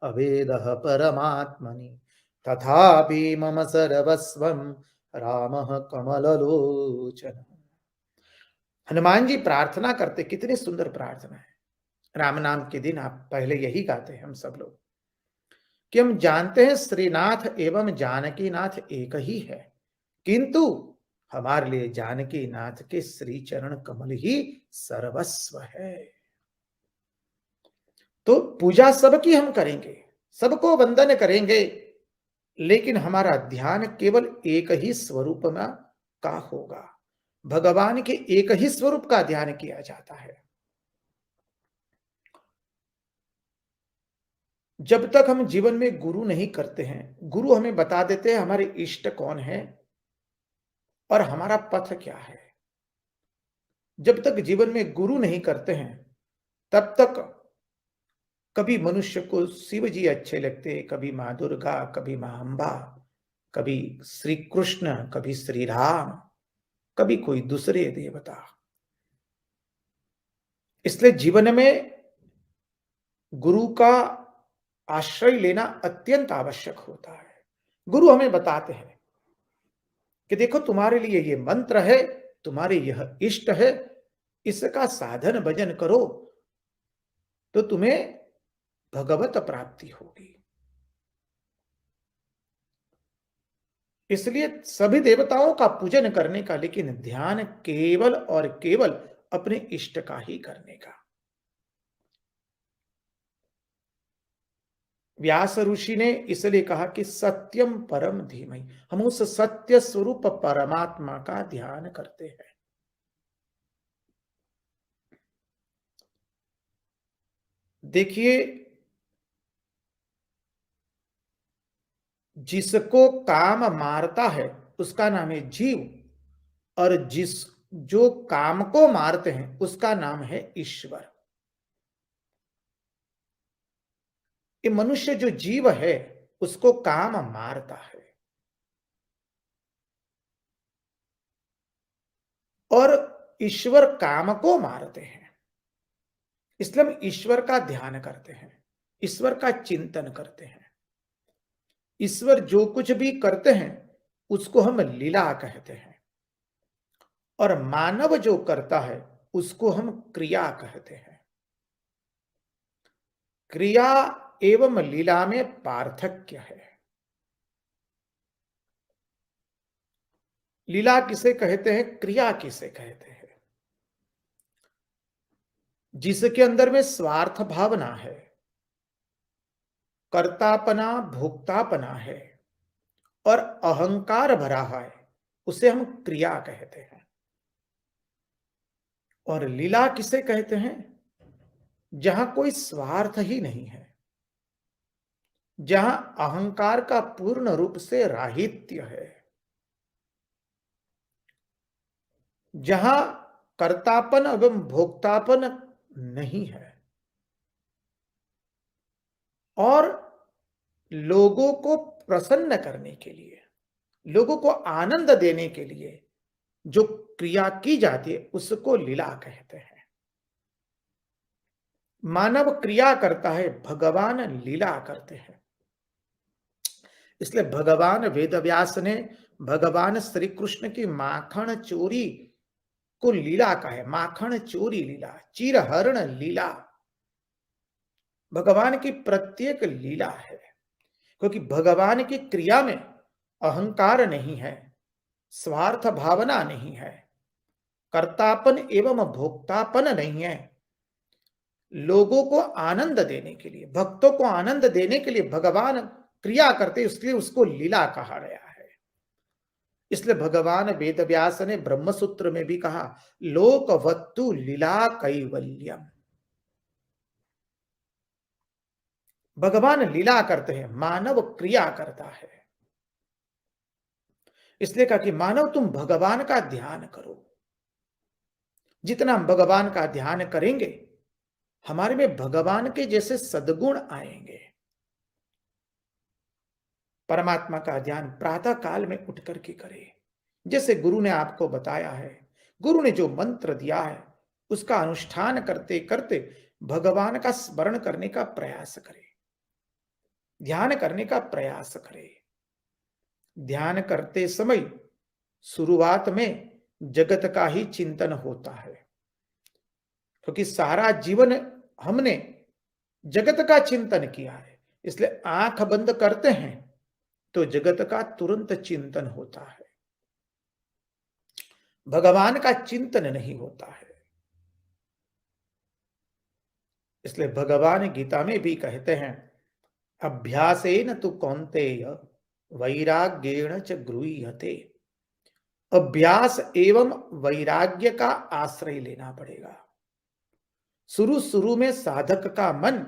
अभेद परमात्मनि तथापि मम सर्वस्वम राम कमललोचन। हनुमान जी प्रार्थना करते, कितनी सुंदर प्रार्थना है। राम नाम के दिन आप पहले यही गाते हैं हम सब लोग, कि हम जानते हैं श्रीनाथ एवं जानकी नाथ एक ही है, किंतु हमारे लिए जानकी नाथ के श्री चरण कमल ही सर्वस्व है। तो पूजा सबकी हम करेंगे, सबको वंदन करेंगे, लेकिन हमारा ध्यान केवल एक ही स्वरूप में का होगा। भगवान के एक ही स्वरूप का ध्यान किया जाता है। जब तक हम जीवन में गुरु नहीं करते हैं, गुरु हमें बता देते हैं हमारे इष्ट कौन है और हमारा पथ क्या है। जब तक जीवन में गुरु नहीं करते हैं, तब तक कभी मनुष्य को शिव जी अच्छे लगते, कभी मां दुर्गा, कभी मां अंबा, कभी श्री कृष्ण, कभी श्री राम, कभी कोई दूसरे देवता। इसलिए जीवन में गुरु का आश्रय लेना अत्यंत आवश्यक होता है। गुरु हमें बताते हैं कि देखो, तुम्हारे लिए ये मंत्र है, तुम्हारे यह इष्ट है, इसका साधन भजन करो तो तुम्हें भगवत प्राप्ति होगी। इसलिए सभी देवताओं का पूजन करने का, लेकिन ध्यान केवल और केवल अपने इष्ट का ही करने का। व्यास ऋषि ने इसलिए कहा कि सत्यम परम धीमहि, हम उस सत्य स्वरूप परमात्मा का ध्यान करते हैं। देखिए, जिसको काम मारता है उसका नाम है जीव, और जो काम को मारते हैं उसका नाम है ईश्वर। ये मनुष्य जो जीव है उसको काम मारता है, और ईश्वर काम को मारते हैं। इसलिए हम ईश्वर का ध्यान करते हैं, ईश्वर का चिंतन करते हैं। ईश्वर जो कुछ भी करते हैं उसको हम लीला कहते हैं, और मानव जो करता है उसको हम क्रिया कहते हैं। क्रिया एवं लीला में पार्थक्य है। लीला किसे कहते हैं, क्रिया किसे कहते हैं? जिसके अंदर में स्वार्थ भावना है, कर्तापना भोक्तापना है और अहंकार भरा है, उसे हम क्रिया कहते हैं। और लीला किसे कहते हैं? जहां कोई स्वार्थ ही नहीं है, जहां अहंकार का पूर्ण रूप से राहित्य है, जहां कर्तापन एवं भोक्तापन नहीं है, और लोगों को प्रसन्न करने के लिए, लोगों को आनंद देने के लिए जो क्रिया की जाती है उसको लीला कहते हैं। मानव क्रिया करता है, भगवान लीला करते हैं। इसलिए भगवान वेदव्यास ने भगवान श्री कृष्ण की माखन चोरी को लीला कहा है। माखन चोरी लीला, चिरहरण लीला, भगवान की प्रत्येक लीला है। क्योंकि भगवान की क्रिया में अहंकार नहीं है, स्वार्थ भावना नहीं है, कर्तापन एवं भोक्तापन नहीं है। लोगों को आनंद देने के लिए, भक्तों को आनंद देने के लिए भगवान क्रिया करते, इसलिए उसको लीला कहा गया है। इसलिए भगवान वेदव्यास ने ब्रह्मसूत्र में भी कहा, लोकवत्तु लीला कैवल्यम। भगवान लीला करते हैं, मानव क्रिया करता है। इसलिए कहा कि मानव तुम भगवान का ध्यान करो। जितना हम भगवान का ध्यान करेंगे हमारे में भगवान के जैसे सद्गुण आएंगे। परमात्मा का ध्यान प्रातः काल में उठ करके करें, जैसे गुरु ने आपको बताया है। गुरु ने जो मंत्र दिया है उसका अनुष्ठान करते करते भगवान का स्मरण करने का प्रयास करें, ध्यान करने का प्रयास करें। ध्यान करते समय शुरुआत में जगत का ही चिंतन होता है, क्योंकि सारा जीवन हमने जगत का चिंतन किया है। इसलिए आंख बंद करते हैं तो जगत का तुरंत चिंतन होता है, भगवान का चिंतन नहीं होता है। इसलिए भगवान गीता में भी कहते हैं, अभ्यासेन तु कौन्तेय वैराग्येण च गृह्यते। अभ्यास एवं वैराग्य का आश्रय लेना पड़ेगा। शुरू शुरू में साधक का मन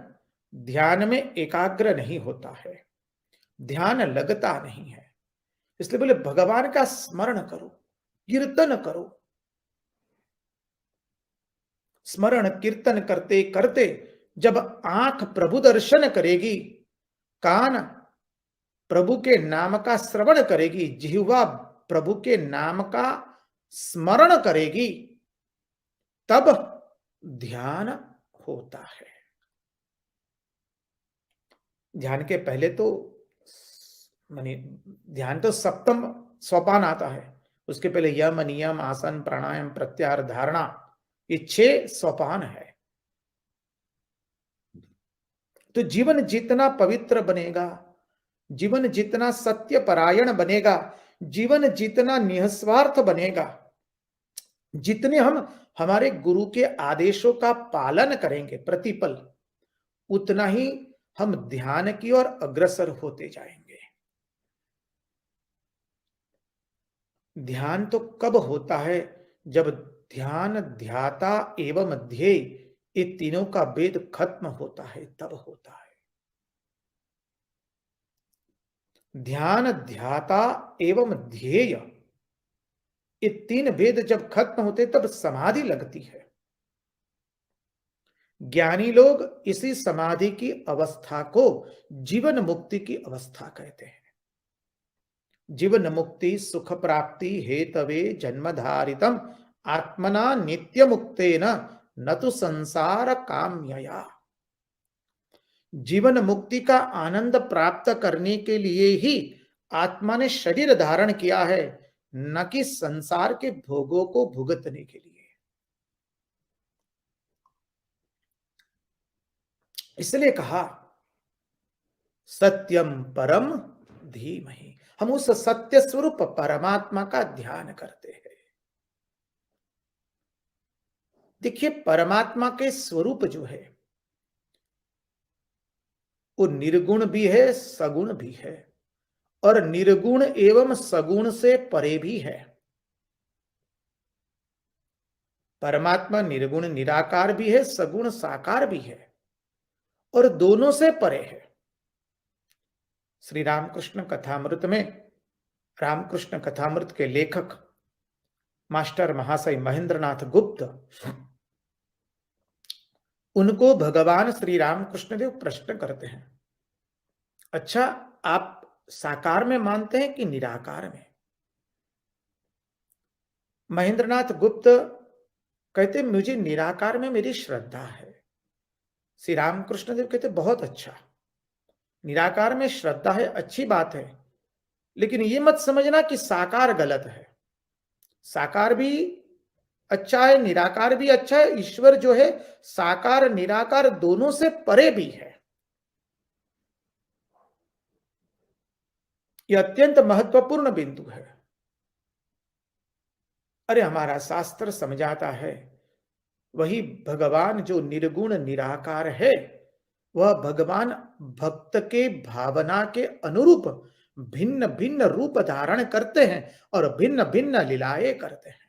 ध्यान में एकाग्र नहीं होता है, ध्यान लगता नहीं है। इसलिए बोले भगवान का स्मरण करो, कीर्तन करो। स्मरण कीर्तन करते करते जब आंख प्रभु दर्शन करेगी, कान प्रभु के नाम का श्रवण करेगी, जिह्वा प्रभु के नाम का स्मरण करेगी, तब ध्यान होता है। ध्यान के पहले तो माने ध्यान तो सप्तम सोपान आता है। उसके पहले यम नियम आसन प्राणायाम प्रत्याहार धारणा, ये 6 सोपान है। तो जीवन जितना पवित्र बनेगा, जीवन जितना सत्य परायण बनेगा, जीवन जितना निस्वार्थ बनेगा, जितने हम हमारे गुरु के आदेशों का पालन करेंगे प्रतिपल, उतना ही हम ध्यान की ओर अग्रसर होते जाएंगे। ध्यान तो कब होता है? जब ध्यान, ध्याता एवं ध्येय, ये तीनों का भेद खत्म होता है, तब होता है। ध्यान, ध्याता एवं ध्येय, ये 3 भेद जब खत्म होते तब समाधि लगती है। ज्ञानी लोग इसी समाधि की अवस्था को जीवन मुक्ति की अवस्था कहते हैं। जीवन मुक्ति सुख प्राप्ति हेतवे जन्मधारितम आत्मना नित्य मुक्तेन न तो संसार काम्यया। जीवन मुक्ति का आनंद प्राप्त करने के लिए ही आत्मा ने शरीर धारण किया है, न कि संसार के भोगों को भुगतने के लिए। इसलिए कहा सत्यम परम धीमहि। हम उस सत्य स्वरूप परमात्मा का ध्यान करते हैं। देखिए, परमात्मा के स्वरूप जो है वो निर्गुण भी है, सगुण भी है, और निर्गुण एवं सगुण से परे भी है। परमात्मा निर्गुण निराकार भी है, सगुण साकार भी है, और दोनों से परे है। श्री रामकृष्ण कथामृत में रामकृष्ण कथामृत के लेखक मास्टर महाशय महेंद्रनाथ गुप्त, उनको भगवान श्री रामकृष्ण देव प्रश्न करते हैं, अच्छा, आप साकार में मानते हैं कि निराकार में? महेंद्रनाथ गुप्त कहते, मुझे निराकार में मेरी श्रद्धा है। श्री रामकृष्ण देव कहते, बहुत अच्छा, निराकार में श्रद्धा है, अच्छी बात है, लेकिन ये मत समझना कि साकार गलत है। साकार भी अच्छा है, निराकार भी अच्छा है। ईश्वर जो है साकार निराकार दोनों से परे भी है। यह अत्यंत महत्वपूर्ण बिंदु है। अरे, हमारा शास्त्र समझाता है, वही भगवान जो निर्गुण निराकार है, वह भगवान भक्त के भावना के अनुरूप भिन्न भिन्न रूप धारण करते हैं और भिन्न भिन्न लीलाएं करते हैं।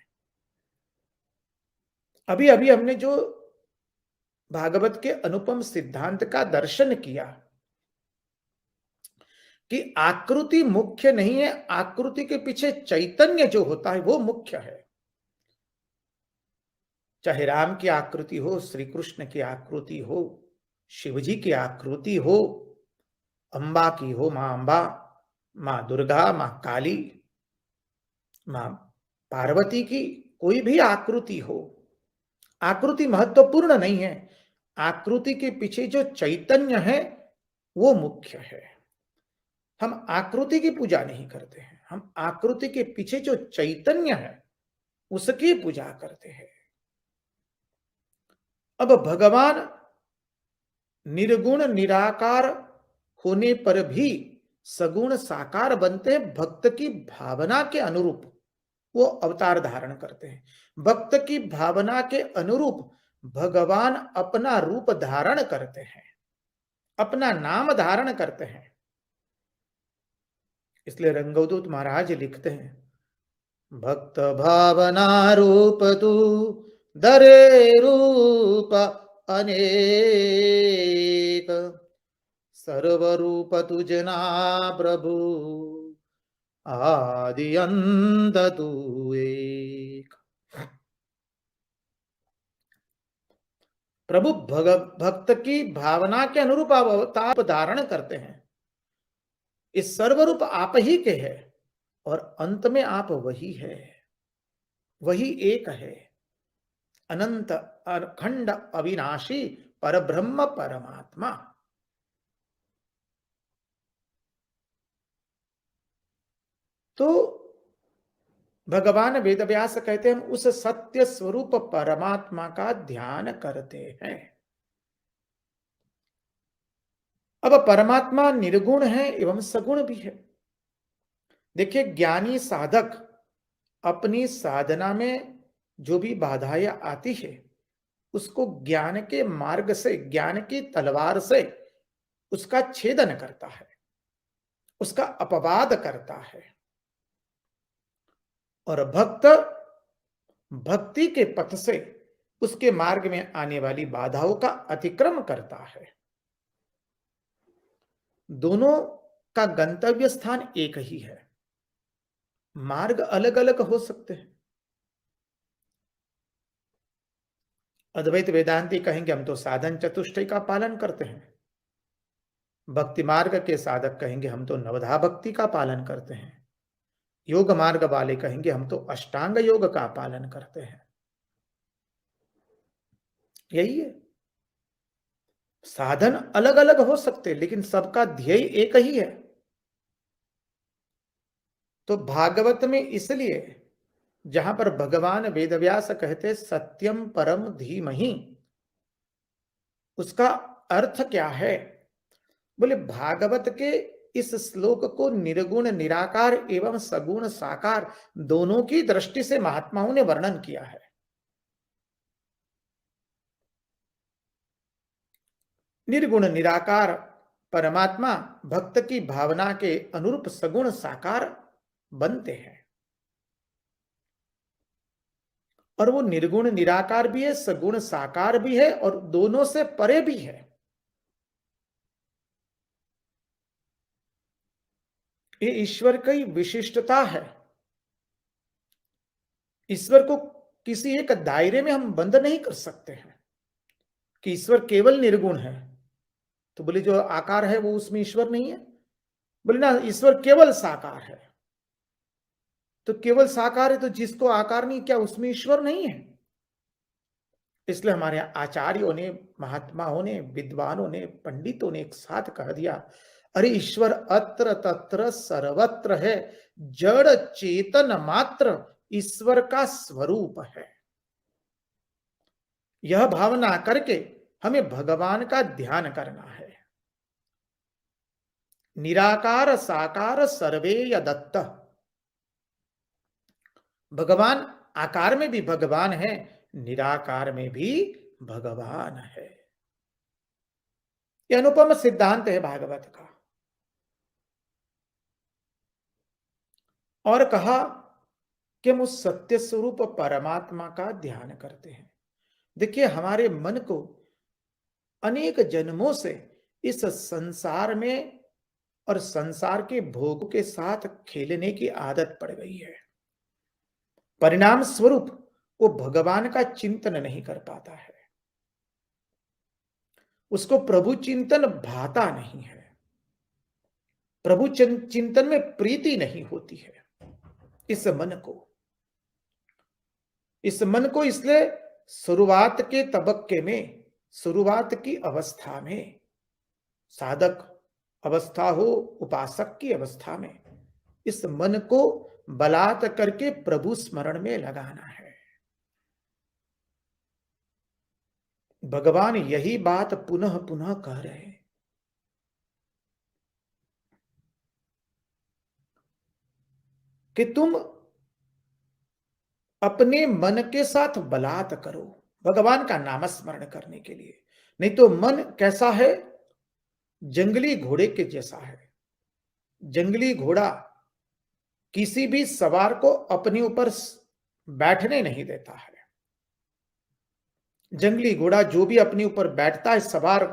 अभी अभी हमने जो भागवत के अनुपम सिद्धांत का दर्शन किया कि आकृति मुख्य नहीं है, आकृति के पीछे चैतन्य जो होता है वो मुख्य है। चाहे राम की आकृति हो, श्री कृष्ण की आकृति हो, शिवजी की आकृति हो, अंबा की हो, मां अंबा, मां दुर्गा, मां काली, मां पार्वती की कोई भी आकृति हो, आकृति महत्वपूर्ण नहीं है। आकृति के पीछे जो चैतन्य है वो मुख्य है। हम आकृति की पूजा नहीं करते हैं, हम आकृति के पीछे जो चैतन्य है उसकी पूजा करते हैं। अब भगवान निर्गुण निराकार होने पर भी सगुण साकार बनते हैं। भक्त की भावना के अनुरूप वो अवतार धारण करते हैं। भक्त की भावना के अनुरूप भगवान अपना रूप धारण करते हैं, अपना नाम धारण करते हैं। इसलिए रंगवदूत महाराज लिखते हैं, भक्त भावना रूप तू दरे रूप अनेक, सर्वरूप तुझना प्रभु आदि अंत तू एक। प्रभु भक्त की भावना के अनुरूप अवतार धारण करते हैं। इस सर्वरूप आप ही के है और अंत में आप वही है, वही एक है, अनंत अखंड अविनाशी परब्रह्म परमात्मा। तो भगवान वेदव्यास कहते हैं, हम उस सत्य स्वरूप परमात्मा का ध्यान करते हैं। अब परमात्मा निर्गुण है एवं सगुण भी है। देखिए, ज्ञानी साधक अपनी साधना में जो भी बाधाएं आती है उसको ज्ञान के मार्ग से, ज्ञान की तलवार से उसका छेदन करता है, उसका अपवाद करता है। और भक्त भक्ति के पथ से उसके मार्ग में आने वाली बाधाओं का अतिक्रम करता है। दोनों का गंतव्य स्थान एक ही है, मार्ग अलग अलग हो सकते हैं। अद्वैत वेदांती कहेंगे हम तो साधन चतुष्टय का पालन करते हैं। भक्ति मार्ग के साधक कहेंगे हम तो नवधा भक्ति का पालन करते हैं। योग मार्ग वाले कहेंगे हम तो अष्टांग योग का पालन करते हैं। यही है। साधन अलग अलग हो सकते लेकिन सबका ध्येय एक ही है। तो भागवत में इसलिए जहां पर भगवान वेदव्यास कहते सत्यम परम धीमहि, उसका अर्थ क्या है? बोले भागवत के इस श्लोक को निर्गुण निराकार एवं सगुण साकार दोनों की दृष्टि से महात्माओं ने वर्णन किया है। निर्गुण निराकार परमात्मा भक्त की भावना के अनुरूप सगुण साकार बनते हैं, और वो निर्गुण निराकार भी है, सगुण साकार भी है, और दोनों से परे भी है। ये ईश्वर की विशिष्टता है। ईश्वर को किसी एक दायरे में हम बंद नहीं कर सकते हैं कि ईश्वर केवल निर्गुण है, तो बोले जो आकार है वो उसमें ईश्वर नहीं है। बोले ना ईश्वर केवल साकार है, तो केवल साकार है तो जिसको आकार नहीं, क्या उसमें ईश्वर नहीं है? इसलिए हमारे आचार्यों ने, महात्माओं ने, विद्वानों ने, पंडितों ने एक साथ कह दिया, अरे ईश्वर अत्र तत्र सर्वत्र है, जड़ चेतन मात्र ईश्वर का स्वरूप है। यह भावना करके हमें भगवान का ध्यान करना है। निराकार साकार सर्वे यदत्त, भगवान आकार में भी भगवान है, निराकार में भी भगवान है। यह अनुपम सिद्धांत है भागवत का। और कहा कि हम उस सत्य स्वरूप परमात्मा का ध्यान करते हैं। देखिए हमारे मन को अनेक जन्मों से इस संसार में और संसार के भोग के साथ खेलने की आदत पड़ गई है। परिणाम स्वरूप वो भगवान का चिंतन नहीं कर पाता है, उसको प्रभु चिंतन भाता नहीं है, प्रभु चिंतन में प्रीति नहीं होती है। इस मन को इसलिए शुरुआत के तबक्के में, शुरुआत की अवस्था में, साधक अवस्था हो, उपासक की अवस्था में, इस मन को बलात् करके प्रभु स्मरण में लगाना है। भगवान यही बात पुनः पुनः कह रहे हैं कि तुम अपने मन के साथ बलात् करो भगवान का नामस्मरण करने के लिए, नहीं तो मन कैसा है? जंगली घोड़े के जैसा है। जंगली घोड़ा किसी भी सवार को अपने ऊपर बैठने नहीं देता है। जंगली घोड़ा जो भी अपने ऊपर बैठता है सवार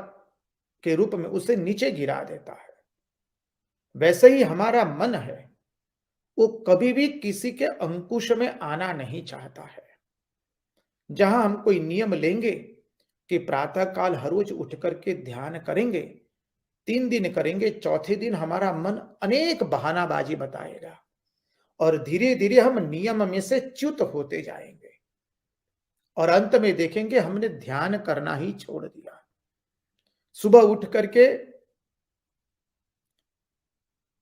के रूप में, उसे नीचे गिरा देता है। वैसे ही हमारा मन है, वो कभी भी किसी के अंकुश में आना नहीं चाहता है। जहां हम कोई नियम लेंगे कि प्रातः काल हर रोज उठ करके ध्यान करेंगे, 3 दिन करेंगे, चौथे दिन हमारा मन अनेक बहानाबाजी बताएगा और धीरे धीरे हम नियम में से च्युत होते जाएंगे और अंत में देखेंगे हमने ध्यान करना ही छोड़ दिया। सुबह उठ करके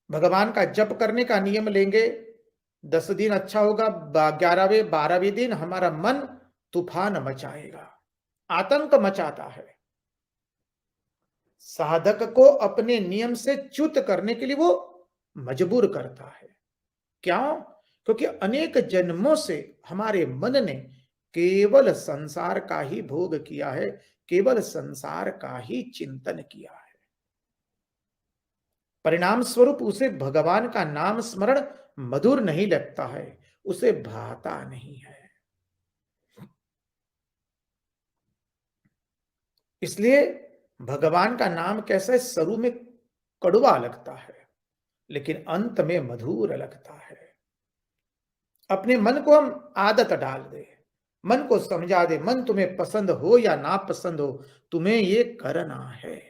भगवान का जप करने का नियम लेंगे, 10 दिन अच्छा होगा, 11वें 12वें दिन हमारा मन तूफान मचाएगा, आतंक मचाता है। साधक को अपने नियम से च्युत करने के लिए वो मजबूर करता है। क्यों? क्योंकि अनेक जन्मों से हमारे मन ने केवल संसार का ही भोग किया है, केवल संसार का ही चिंतन किया है। परिणाम स्वरूप उसे भगवान का नाम स्मरण मधुर नहीं लगता है, उसे भाता नहीं है। इसलिए भगवान का नाम कैसे शुरू में कड़वा लगता है लेकिन अंत में मधुर लगता है। अपने मन को हम आदत डाल दे, मन को समझा दे, मन तुम्हें पसंद हो या ना पसंद हो, तुम्हें ये करना है।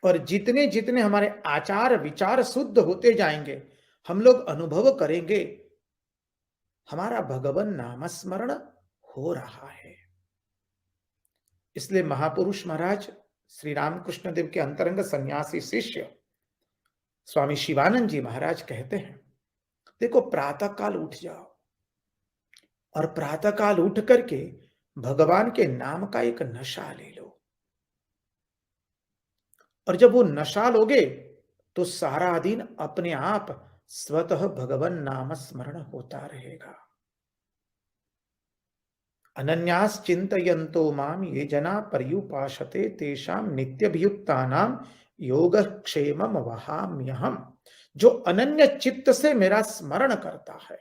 और जितने जितने हमारे आचार विचार शुद्ध होते जाएंगे, हम लोग अनुभव करेंगे हमारा भगवान नामस्मरण हो रहा है। इसलिए महापुरुष महाराज श्री रामकृष्ण देव के अंतरंग सन्यासी शिष्य स्वामी शिवानंद जी महाराज कहते हैं, देखो प्रातः काल उठ जाओ और प्रातः काल उठ करके भगवान के नाम का एक नशा ले लो, और जब वो नशा लोगे तो सारा दिन अपने आप स्वतः भगवान नाम स्मरण होता रहेगा। अनन्यास चिंतयन्तो माम ये जना पर्युपासते तेषाम नित्यभियुक्तानां योगक्षेमम वहाम्यहम्। जो अनन्य चित्त से मेरा स्मरण करता है,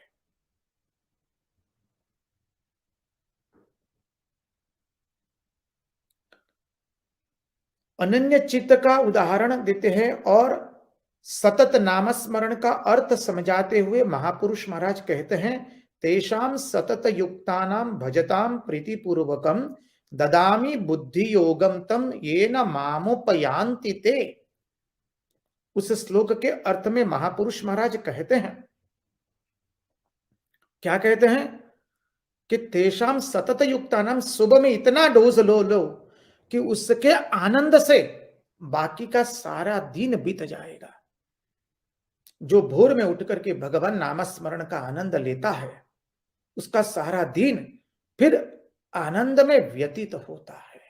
अनन्य चित्त का उदाहरण देते हैं और सतत नामस्मरण का अर्थ समझाते हुए महापुरुष महाराज कहते हैं, तेषाम सतत युक्तानाम भजताम प्रीतिपूर्वकम ददामि बुद्धि योगम तम येन मामुपयान्ति ते। उस श्लोक के अर्थ में महापुरुष महाराज कहते हैं, क्या कहते हैं कि तेषाम सतत युक्तानाम, सुबह में इतना डोज लो लो कि उसके आनंद से बाकी का सारा दिन बीत जाएगा। जो भोर में उठ करके भगवान नामस्मरण का आनंद लेता है, उसका सारा दिन फिर आनंद में व्यतीत होता है,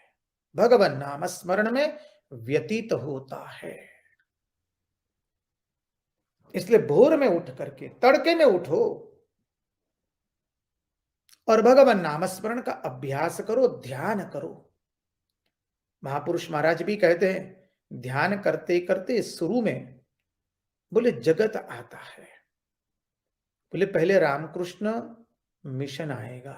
भगवान नामस्मरण में व्यतीत होता है। इसलिए भोर में उठ करके तड़के में उठो और भगवान नामस्मरण का अभ्यास करो, ध्यान करो। महापुरुष महाराज भी कहते हैं, ध्यान करते करते शुरू में बोले जगत आता है, बोले पहले रामकृष्ण मिशन आएगा,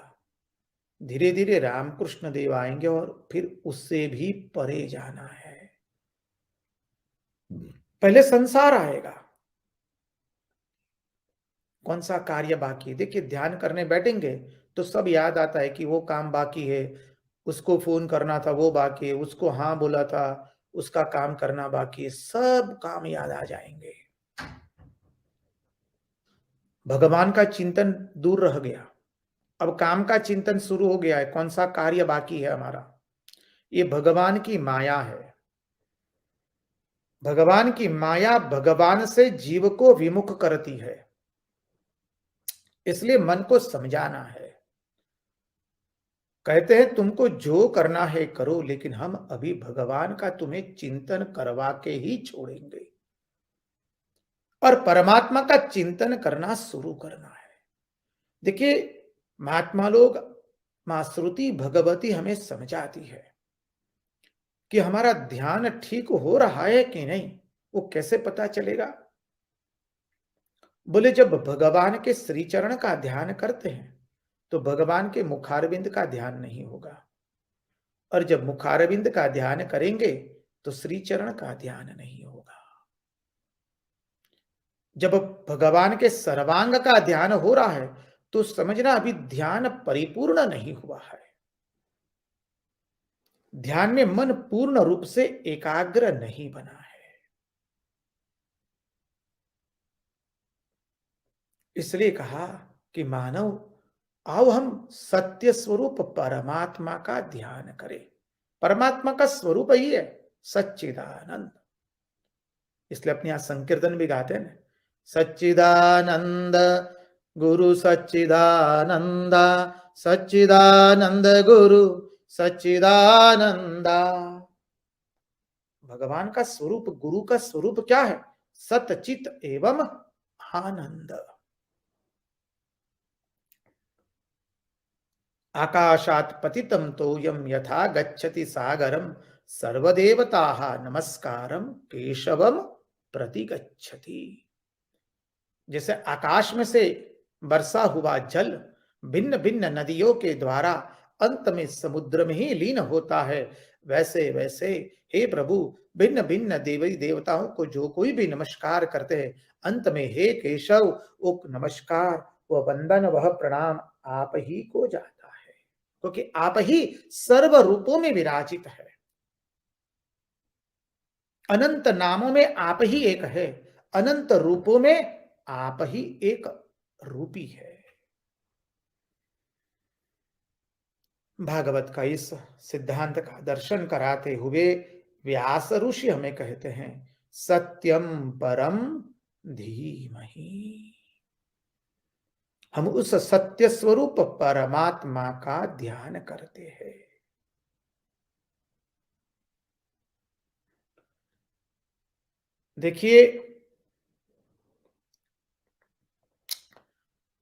धीरे धीरे रामकृष्ण देव आएंगे और फिर उससे भी परे जाना है। पहले संसार आएगा, कौन सा कार्य बाकी है। देखिए ध्यान करने बैठेंगे तो सब याद आता है कि वो काम बाकी है, उसको फोन करना था वो बाकी है, उसको हाँ बोला था उसका काम करना बाकी है, सब काम याद आ जाएंगे। भगवान का चिंतन दूर रह गया, अब काम का चिंतन शुरू हो गया है, कौन सा कार्य बाकी है हमारा। ये भगवान की माया है। भगवान की माया भगवान से जीव को विमुख करती है, इसलिए मन को समझाना है। कहते हैं तुमको जो करना है करो, लेकिन हम अभी भगवान का तुम्हें चिंतन करवा के ही छोड़ेंगे और परमात्मा का चिंतन करना शुरू करना है। देखिए महात्मा लोग, मां श्रुति भगवती हमें समझाती है कि हमारा ध्यान ठीक हो रहा है कि नहीं। वो कैसे पता चलेगा? बोले जब भगवान के श्री चरण का ध्यान करते हैं तो भगवान के मुखारविंद का ध्यान नहीं होगा, और जब मुखारविंद का ध्यान करेंगे तो श्री चरण का ध्यान नहीं होगा। जब भगवान के सर्वांग का ध्यान हो रहा है तो समझना अभी ध्यान परिपूर्ण नहीं हुआ है। ध्यान में मन पूर्ण रूप से एकाग्र नहीं बना है। इसलिए कहा कि मानव आओ हम सत्य स्वरूप परमात्मा का ध्यान करें। परमात्मा का स्वरूप ही है सच्चिदानंद। इसलिए अपने यहां संकीर्तन भी गाते हैं, सच्चिदानंद गुरु सच्चिदानंदा, सच्चिदानंद गुरु सच्चिदानंदा। भगवान का स्वरूप, गुरु का स्वरूप क्या है? सतचित एवं आनंद। आकाशात् पतितं तोयं यथा गच्छति सागरम, सर्वदेवताः नमस्कारम केशवम प्रतिगच्छति। जैसे आकाश में से वर्षा हुआ जल भिन्न भिन्न नदियों के द्वारा अंत में समुद्र में ही लीन होता है, वैसे वैसे हे प्रभु भिन्न भिन्न देवी देवताओं को जो कोई भी नमस्कार करते हैं, अंत में हे केशव वो नमस्कार, वह वंदन, वह प्रणाम आप ही को जाता है, क्योंकि आप ही सर्व रूपों में विराजित है। अनंत नामों में आप ही एक है, अनंत रूपों में आप ही एक रूपी है। भागवत का इस सिद्धांत का दर्शन कराते हुए व्यास ऋषि हमें कहते हैं, सत्यम परम धीमहि। हम उस सत्य स्वरूप परमात्मा का ध्यान करते हैं। देखिए,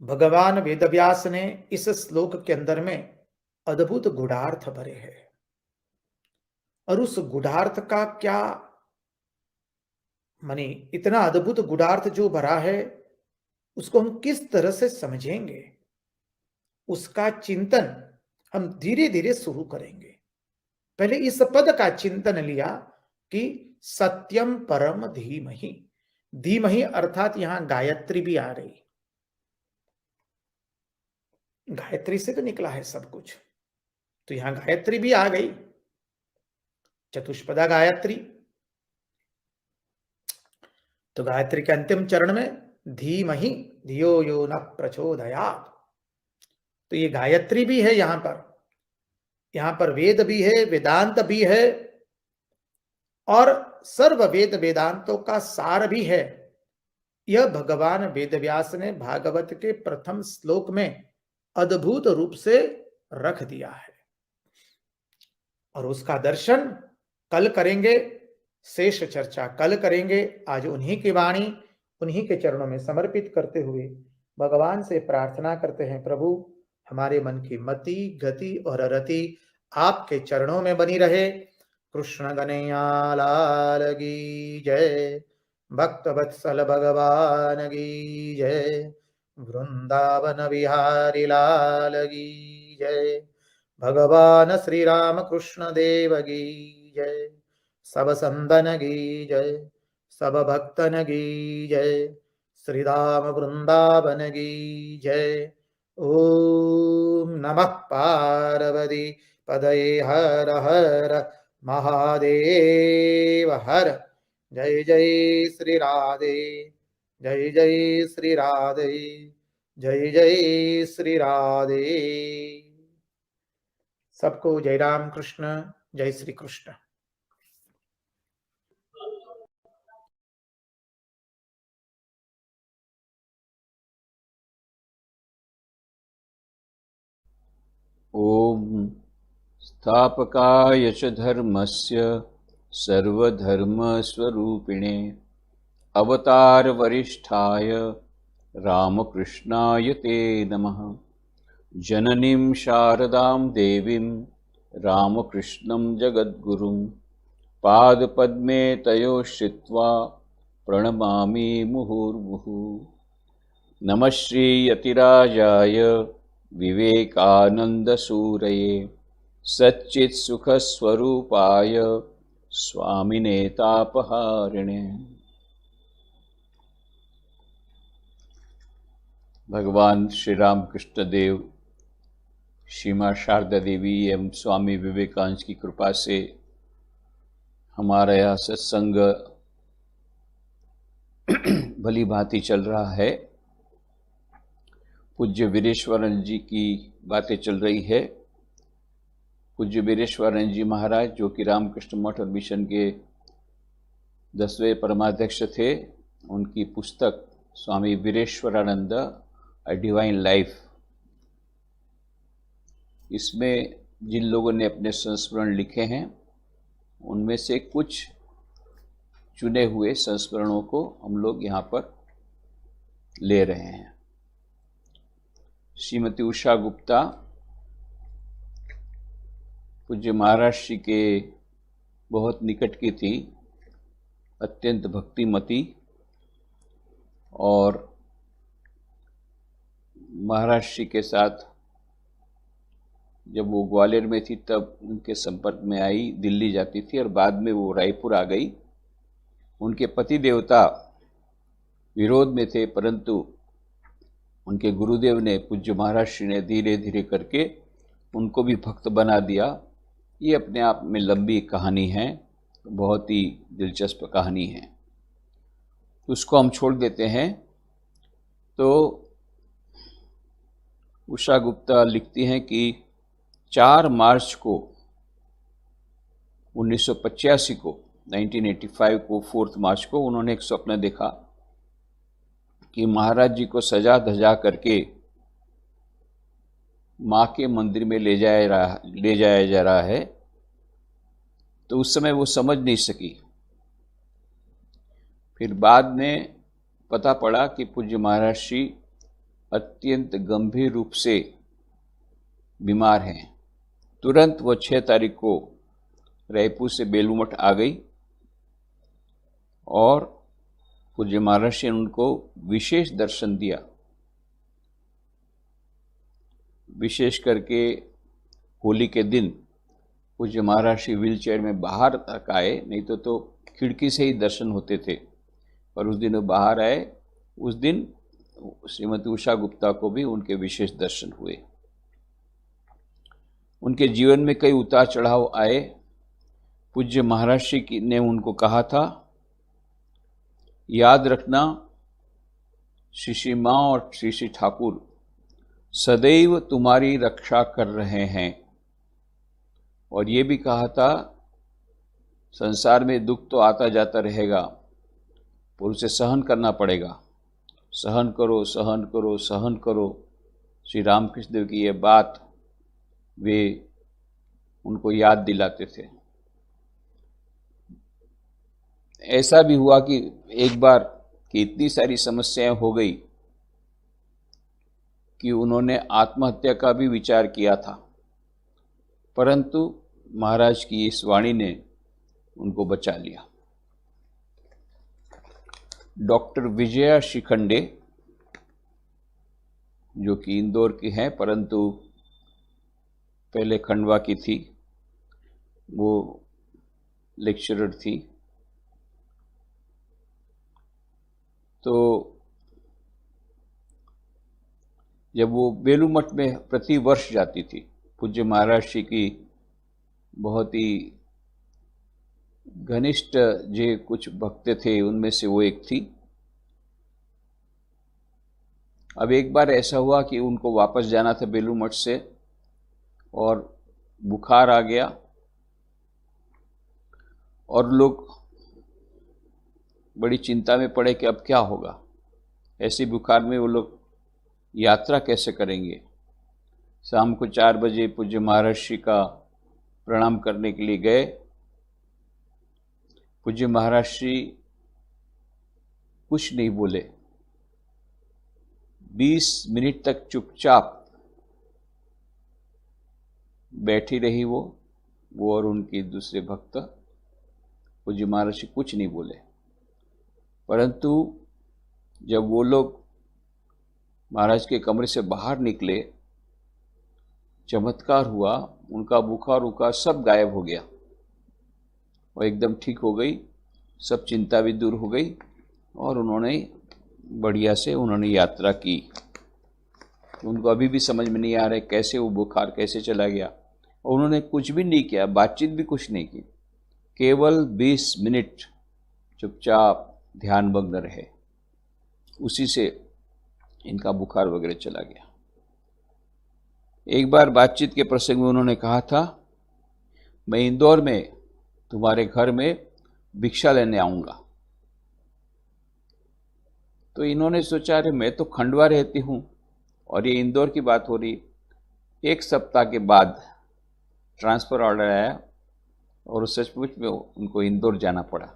भगवान वेदव्यास ने इस श्लोक के अंदर में अद्भुत गूढ़ार्थ भरे हैं, और उस गूढ़ार्थ का क्या माने, इतना अद्भुत गूढ़ार्थ जो भरा है, उसको हम किस तरह से समझेंगे, उसका चिंतन हम धीरे धीरे शुरू करेंगे। पहले इस पद का चिंतन लिया कि सत्यम परम धीमहि। धीमहि अर्थात यहां गायत्री भी आ रही। गायत्री से तो निकला है सब कुछ, तो यहां गायत्री भी आ गई, चतुष्पदा गायत्री। तो गायत्री के अंतिम चरण में धीमहि धियो यो न प्रचोदयात्, तो ये गायत्री भी है यहां पर वेद भी है, वेदांत भी है, और सर्व वेद वेदांतों का सार भी है। यह भगवान वेदव्यास ने भागवत के प्रथम श्लोक में अद्भुत रूप से रख दिया है, और उसका दर्शन कल करेंगे, शेष चर्चा कल करेंगे। आज उन्हीं की वाणी, उन्हीं के चरणों में समर्पित करते हुए भगवान से प्रार्थना करते हैं, प्रभु हमारे मन की मति, गति और रति आपके चरणों में बनी रहे। कृष्ण कन्हैया लाल की जय, भक्त वत्सल भगवान की जय, वृंदावन बिहारी लाल की जय, भगवान श्री राम कृष्ण देव की जय, सब संतन की जय, सब भक्तन की जय, श्री राम वृंदावन की जय। ओम नमः पार्वती पदये हर हर महादेव हर। जय जय श्री राधे, जय जय श्री राधे, जय जय श्री राधे। सबको जय राम कृष्ण, जय श्री कृष्ण। ओम स्थापकाय च धर्मस्य सर्वधर्मस्वरूपिणे अवतार वरिष्ठाय रामकृष्णाय ते नमः। जननीं शारदां देवीं रामकृष्णं जगद्गुरुं पादपद्मे तयो श्रित्वा प्रणमामि मुहुर्मुहुः। नमः श्रीयतिराजाय विवेकानन्दसूरये सच्चित्सुखस्वरूपाय स्वामिने तापहारिणे। भगवान श्री रामकृष्ण देव, श्री माँ शारदा देवी एवं स्वामी विवेकानंद की कृपा से हमारा यह सत्संग भली भांति चल रहा है। पूज्य वीरेश्वरन जी की बातें चल रही है। पूज्य वीरेश्वरन जी महाराज, जो कि रामकृष्ण मठ और मिशन के 10वें परमाध्यक्ष थे, उनकी पुस्तक स्वामी वीरेश्वरानंद अ डिवाइन लाइफ, इसमें जिन लोगों ने अपने संस्मरण लिखे हैं, उनमें से कुछ चुने हुए संस्मरणों को हम लोग यहाँ पर ले रहे हैं। श्रीमती उषा गुप्ता पूज्य महाराज जी के बहुत निकट की थी, अत्यंत भक्तिमती, और महाराज जी के साथ जब वो ग्वालियर में थी तब उनके संपर्क में आई, दिल्ली जाती थी और बाद में वो रायपुर आ गई। उनके पति देवता विरोध में थे, परंतु उनके गुरुदेव ने, पूज्य महाराज श्री ने धीरे धीरे करके उनको भी भक्त बना दिया। ये अपने आप में लंबी कहानी है, बहुत ही दिलचस्प कहानी है, उसको हम छोड़ देते हैं तो उषा गुप्ता लिखती हैं कि 4 मार्च को 1985 को 1985 को 4 मार्च को उन्होंने एक स्वप्न देखा कि महाराज जी को सजा धजा करके माँ के मंदिर में ले जाया जा रहा है। तो उस समय वो समझ नहीं सकी। फिर बाद में पता पड़ा कि पूज्य महाराज श्री अत्यंत गंभीर रूप से बीमार हैं। तुरंत वो 6 तारीख को रायपुर से बेलूर मठ आ गई और पूज्य महाराज श्री ने उनको विशेष दर्शन दिया। विशेष करके होली के दिन पूज्य महाराज श्री व्हील चेयर में बाहर तक आए, नहीं तो खिड़की से ही दर्शन होते थे, पर उस दिन वो बाहर आए। उस दिन श्रीमती उषा गुप्ता को भी उनके विशेष दर्शन हुए। उनके जीवन में कई उतार चढ़ाव आए। पूज्य महाराज श्री ने उनको कहा था, याद रखना श्री श्री माँ और श्री श्री ठाकुर सदैव तुम्हारी रक्षा कर रहे हैं। और ये भी कहा था, संसार में दुख तो आता जाता रहेगा पर उसे सहन करना पड़ेगा। सहन करो, सहन करो, सहन करो। श्री रामकृष्ण देव की ये बात वे उनको याद दिलाते थे। ऐसा भी हुआ कि एक बार कि इतनी सारी समस्याएं हो गई कि उन्होंने आत्महत्या का भी विचार किया था, परंतु महाराज की इस वाणी ने उनको बचा लिया। डॉक्टर विजया शिखंडे, जो कि इंदौर की हैं परंतु पहले खंडवा की थी, वो लेक्चरर थी। तो जब वो बेलूर मठ में प्रति वर्ष जाती थी, पूज्य महाराज श्री की बहुत ही घनिष्ठ जो कुछ भक्त थे उनमें से वो एक थी। अब एक बार ऐसा हुआ कि उनको वापस जाना था बेलूर मठ से और बुखार आ गया और लोग बड़ी चिंता में पड़े कि अब क्या होगा। ऐसी बुखार में वो लोग यात्रा कैसे करेंगे। शाम को 4 बजे पूज्य महाराज श्री का प्रणाम करने के लिए गए। पूज्य महाराज श्री कुछ नहीं बोले। 20 मिनट तक चुपचाप बैठी रही वो और उनके दूसरे भक्त। पूज्य महाराज श्री कुछ नहीं बोले, परंतु जब वो लोग महाराज के कमरे से बाहर निकले, चमत्कार हुआ। उनका बुखार उखार सब गायब हो गया और एकदम ठीक हो गई। सब चिंता भी दूर हो गई और उन्होंने बढ़िया से उन्होंने यात्रा की। उनको अभी भी समझ में नहीं आ रहा है कैसे वो बुखार कैसे चला गया। और उन्होंने कुछ भी नहीं किया, बातचीत भी कुछ नहीं की, केवल 20 मिनट चुपचाप ध्यानमग्न रहे। उसी से इनका बुखार वगैरह चला गया। एक बार बातचीत के प्रसंग में उन्होंने कहा था, मैं इंदौर में तुम्हारे घर में भिक्षा लेने आऊंगा। तो इन्होंने सोचा, अरे मैं तो खंडवा रहती हूं और ये इंदौर की बात हो रही। 1 सप्ताह के बाद ट्रांसफर ऑर्डर आया और सचमुच में उनको इंदौर जाना पड़ा।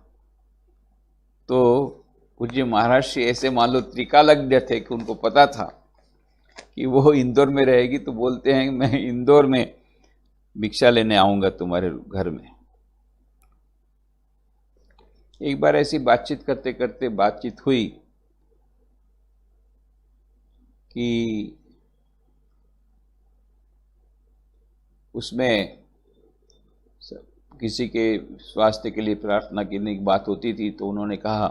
तो पूज्य महाराज श्री ऐसे मान लो त्रिकालज्ञ थे कि उनको पता था कि वो इंदौर में रहेगी, तो बोलते हैं मैं इंदौर में भिक्षा लेने आऊंगा तुम्हारे घर में। एक बार ऐसी बातचीत करते करते बातचीत हुई कि उसमें किसी के स्वास्थ्य के लिए प्रार्थना करने की बात होती थी। तो उन्होंने कहा,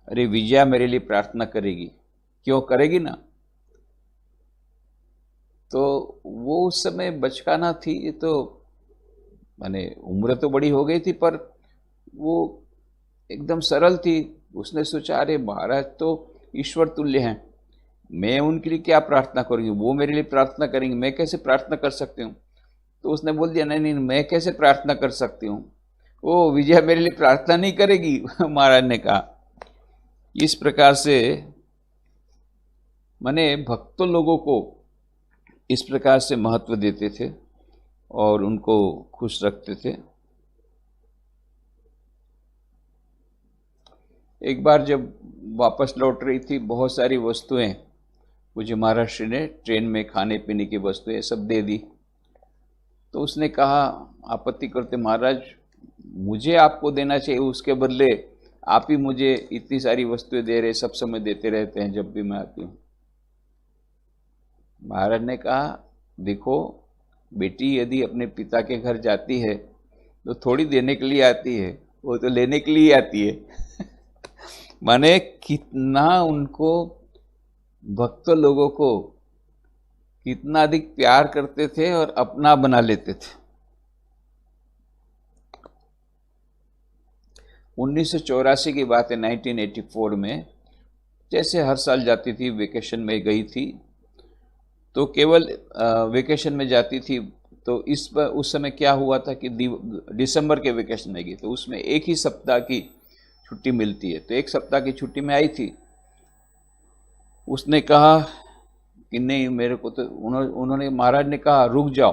अरे विजया मेरे लिए प्रार्थना करेगी। क्यों करेगी ना। तो वो उस समय बचकाना थी, तो माने उम्र तो बड़ी हो गई थी पर वो एकदम सरल थी। उसने सोचा, अरे महाराज तो ईश्वर तुल्य हैं, मैं उनके लिए क्या प्रार्थना करूंगी, वो मेरे लिए प्रार्थना करेंगे, मैं कैसे प्रार्थना कर सकती हूँ। तो उसने बोल दिया, नहीं नहीं, मैं कैसे प्रार्थना कर सकती हूँ, वो विजया मेरे लिए प्रार्थना नहीं करेगी। महाराज ने कहा। इस प्रकार से माने भक्तों लोगों को इस प्रकार से महत्व देते थे और उनको खुश रखते थे। एक बार जब वापस लौट रही थी, बहुत सारी वस्तुएं मुझे महाराष्ट्र ने ट्रेन में खाने पीने की वस्तुएं सब दे दी। तो उसने कहा आपत्ति करते, महाराज मुझे आपको देना चाहिए, उसके बदले आप ही मुझे इतनी सारी वस्तुएं दे रहे, सब समय देते रहते हैं जब भी मैं आती हूँ। महाराज ने कहा देखो बेटी, यदि अपने पिता के घर जाती है तो थोड़ी देने के लिए आती है, वो तो लेने के लिए आती है। माने कितना उनको भक्त लोगों को कितना अधिक प्यार करते थे और अपना बना लेते थे। 1984 की बात है, 1984 में जैसे हर साल जाती थी, वेकेशन में गई थी, तो केवल वेकेशन में जाती थी। तो उस समय क्या हुआ था कि दिसंबर के वेकेशन में गई, तो उसमें एक ही सप्ताह की छुट्टी मिलती है, तो एक सप्ताह की छुट्टी में आई थी। उसने कहा कि नहीं मेरे को तो, उन्होंने महाराज ने कहा रुक जाओ,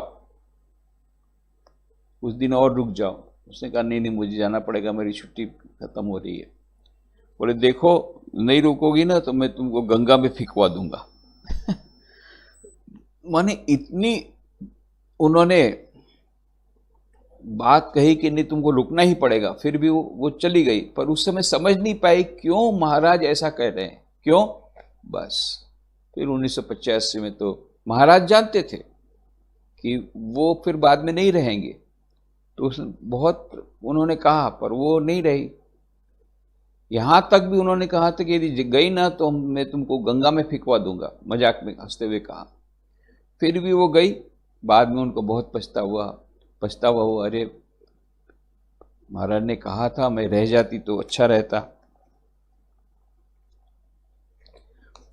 कुछ दिन और रुक जाओ। उसने कहा नहीं नहीं, मुझे जाना पड़ेगा, मेरी छुट्टी खत्म हो रही है। बोले देखो नहीं रुकोगी ना तो मैं तुमको गंगा में फेंकवा दूंगा। माने इतनी उन्होंने बात कही कि नहीं तुमको रुकना ही पड़ेगा, फिर भी वो चली गई। पर उस समय समझ नहीं पाई क्यों महाराज ऐसा कह रहे हैं, क्यों। बस फिर 1985 में तो महाराज जानते थे कि वो फिर बाद में नहीं रहेंगे, तो बहुत उन्होंने कहा पर वो नहीं रही। यहां तक भी उन्होंने कहा था कि यदि गई ना तो मैं तुमको गंगा में फेंकवा दूंगा, मजाक में हंसते हुए कहा। फिर भी वो गई। बाद में उनको बहुत पछतावा हुआ, अरे महाराज ने कहा था मैं रह जाती तो अच्छा रहता।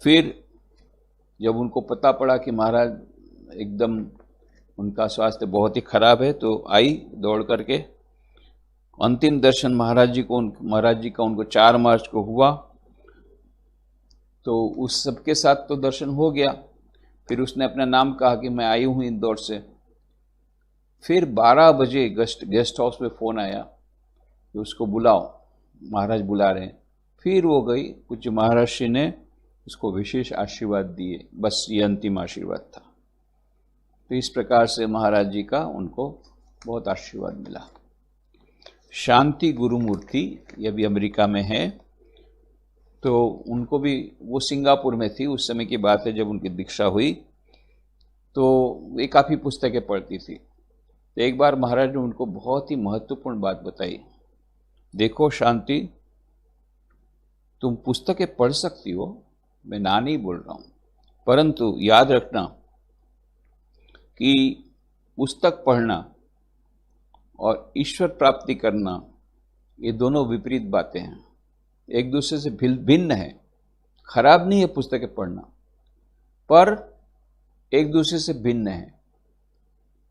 फिर जब उनको पता पड़ा कि महाराज एकदम उनका स्वास्थ्य बहुत ही खराब है, तो आई दौड़ करके। अंतिम दर्शन महाराज जी का उनको 4 मार्च को हुआ। तो उस सबके साथ तो दर्शन हो गया। फिर उसने अपना नाम कहा कि मैं आई हूँ इंदौर से। फिर 12 बजे गेस्ट हाउस में फ़ोन आया कि उसको बुलाओ, महाराज बुला रहे हैं। फिर वो गई, कुछ महाराज ने उसको विशेष आशीर्वाद दिए, बस ये अंतिम आशीर्वाद था। तो इस प्रकार से महाराज जी का उनको बहुत आशीर्वाद मिला। शांति गुरुमूर्ति ये भी अमेरिका में है, तो उनको भी, वो सिंगापुर में थी उस समय की बात है जब उनकी दीक्षा हुई। तो वे काफ़ी पुस्तकें पढ़ती थी। तो एक बार महाराज ने उनको बहुत ही महत्वपूर्ण बात बताई, देखो शांति, तुम पुस्तकें पढ़ सकती हो, मैं ना नहीं बोल रहा हूँ, परंतु याद रखना कि पुस्तक पढ़ना और ईश्वर प्राप्ति करना ये दोनों विपरीत बातें हैं, एक दूसरे से भिन्न है। खराब नहीं है पुस्तकें पढ़ना, पर एक दूसरे से भिन्न है।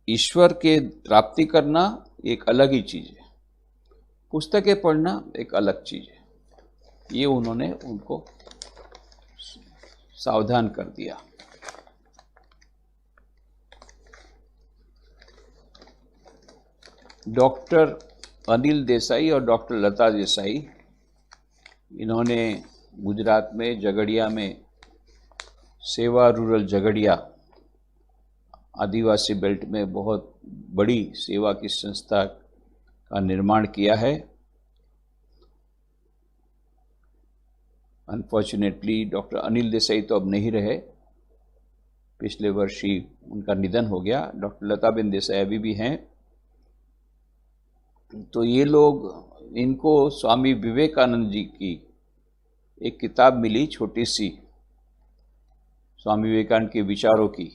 ईश्वर के प्राप्ति करना एक अलग ही चीज है, पुस्तकें पढ़ना एक अलग चीज है। ये उन्होंने उनको सावधान कर दिया। डॉक्टर अनिल देसाई और डॉक्टर लता देसाई, इन्होंने गुजरात में झगड़िया में सेवा रूरल झगड़िया आदिवासी बेल्ट में बहुत बड़ी सेवा की संस्था का निर्माण किया है। अनफॉर्चुनेटली डॉक्टर अनिल देसाई तो अब नहीं रहे, पिछले वर्ष ही उनका निधन हो गया। डॉक्टर लताबेन देसाई अभी भी हैं। तो ये लोग, इनको स्वामी विवेकानंद जी की एक किताब मिली छोटी सी, स्वामी विवेकानंद के विचारों की,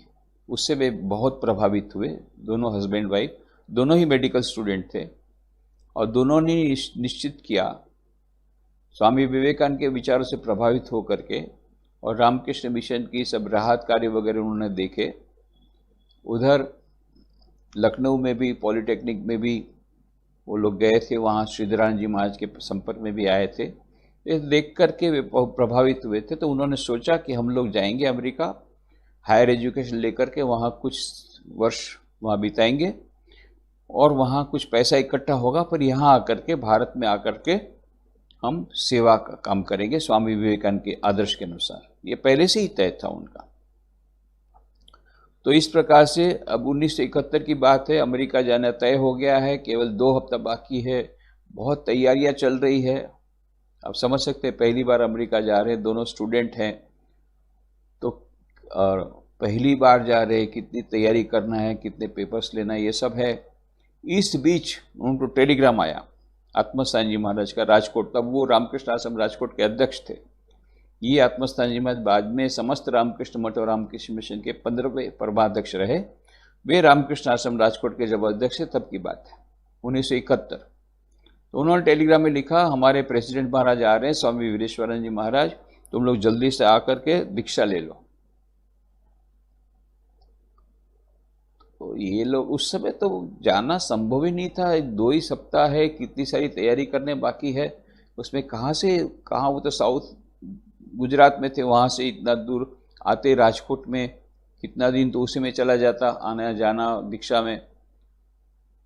उससे वे बहुत प्रभावित हुए। दोनों हस्बैंड वाइफ, दोनों ही मेडिकल स्टूडेंट थे और दोनों ने निश्चित किया, स्वामी विवेकानंद के विचारों से प्रभावित होकर के और रामकृष्ण मिशन की सब राहत कार्य वगैरह उन्होंने देखे। उधर लखनऊ में भी, पॉलिटेक्निक में भी वो लोग गए थे, वहाँ श्रीधरानंद जी महाराज के संपर्क में भी आए थे। ये देख करके वे प्रभावित हुए थे, तो उन्होंने सोचा कि हम लोग जाएंगे अमेरिका, हायर एजुकेशन लेकर के वहाँ कुछ वर्ष वहाँ बिताएंगे और वहाँ कुछ पैसा इकट्ठा होगा, पर यहाँ आकर के, भारत में आकर के हम सेवा का काम करेंगे स्वामी विवेकानंद के आदर्श के अनुसार। ये पहले से ही तय था उनका। तो इस प्रकार से अब 1971 की बात है, अमेरिका जाना तय हो गया है, केवल 2 हफ्ता बाकी है, बहुत तैयारियां चल रही है। आप समझ सकते हैं, पहली बार अमेरिका जा रहे हैं, दोनों स्टूडेंट हैं, तो पहली बार जा रहे हैं, कितनी तैयारी करना है, कितने पेपर्स लेना है, ये सब है। इस बीच उनको टेलीग्राम आया आत्मस्थान जी महाराज का, राजकोट, तब वो रामकृष्ण आश्रम राजकोट के अध्यक्ष थे। ये आत्मस्थान जी महाराज बाद में समस्त रामकृष्ण मठ और रामकृष्ण मिशन के 15वें परमाध्यक्ष रहे। वे रामकृष्ण आश्रम राजकोट के जब अध्यक्ष थे तब की बात है, 1971। तो उन्होंने टेलीग्राम में लिखा, हमारे प्रेसिडेंट महाराज आ रहे हैं, स्वामी वीरेश्वरानंद जी महाराज, तुम लोग जल्दी से आकर के दीक्षा ले लो। तो ये लोग, उस समय तो जाना संभव ही नहीं था, 2 ही सप्ताह है, कितनी सारी तैयारी करने बाकी है, उसमें कहाँ से कहाँ, वो तो साउथ गुजरात में थे, वहाँ से इतना दूर आते राजकोट में, कितना दिन तो उसी में चला जाता, आना जाना दीक्षा में,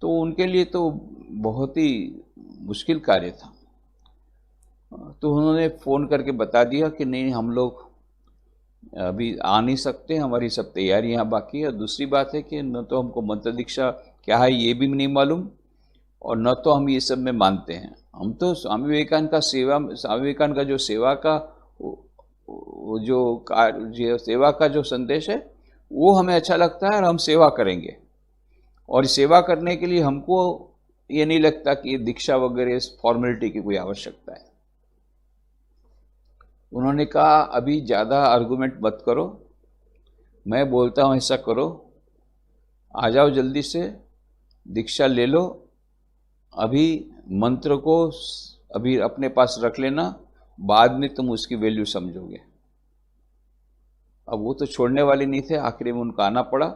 तो उनके लिए तो बहुत ही मुश्किल कार्य था। तो उन्होंने फ़ोन करके बता दिया कि नहीं, हम लोग अभी आ नहीं सकते, हमारी सब तैयारी यहाँ बाकी है। और दूसरी बात है कि न तो हमको मंत्र दीक्षा क्या है ये भी नहीं मालूम, और न तो हम ये सब में मानते हैं। हम तो स्वामी विवेकानंद का स्वामी विवेकानंद का जो सेवा का जो सेवा का जो संदेश है वो हमें अच्छा लगता है और हम सेवा करेंगे, और सेवा करने के लिए हमको ये नहीं लगता कि दीक्षा वगैरह फॉर्मेलिटी की कोई आवश्यकता है। उन्होंने कहा, अभी ज़्यादा आर्गुमेंट मत करो, मैं बोलता हूँ ऐसा करो, आ जाओ जल्दी से, दीक्षा ले लो, अभी मंत्र को अभी अपने पास रख लेना, बाद में तुम उसकी वैल्यू समझोगे। अब वो तो छोड़ने वाले नहीं थे, आखिरी में उनको आना पड़ा।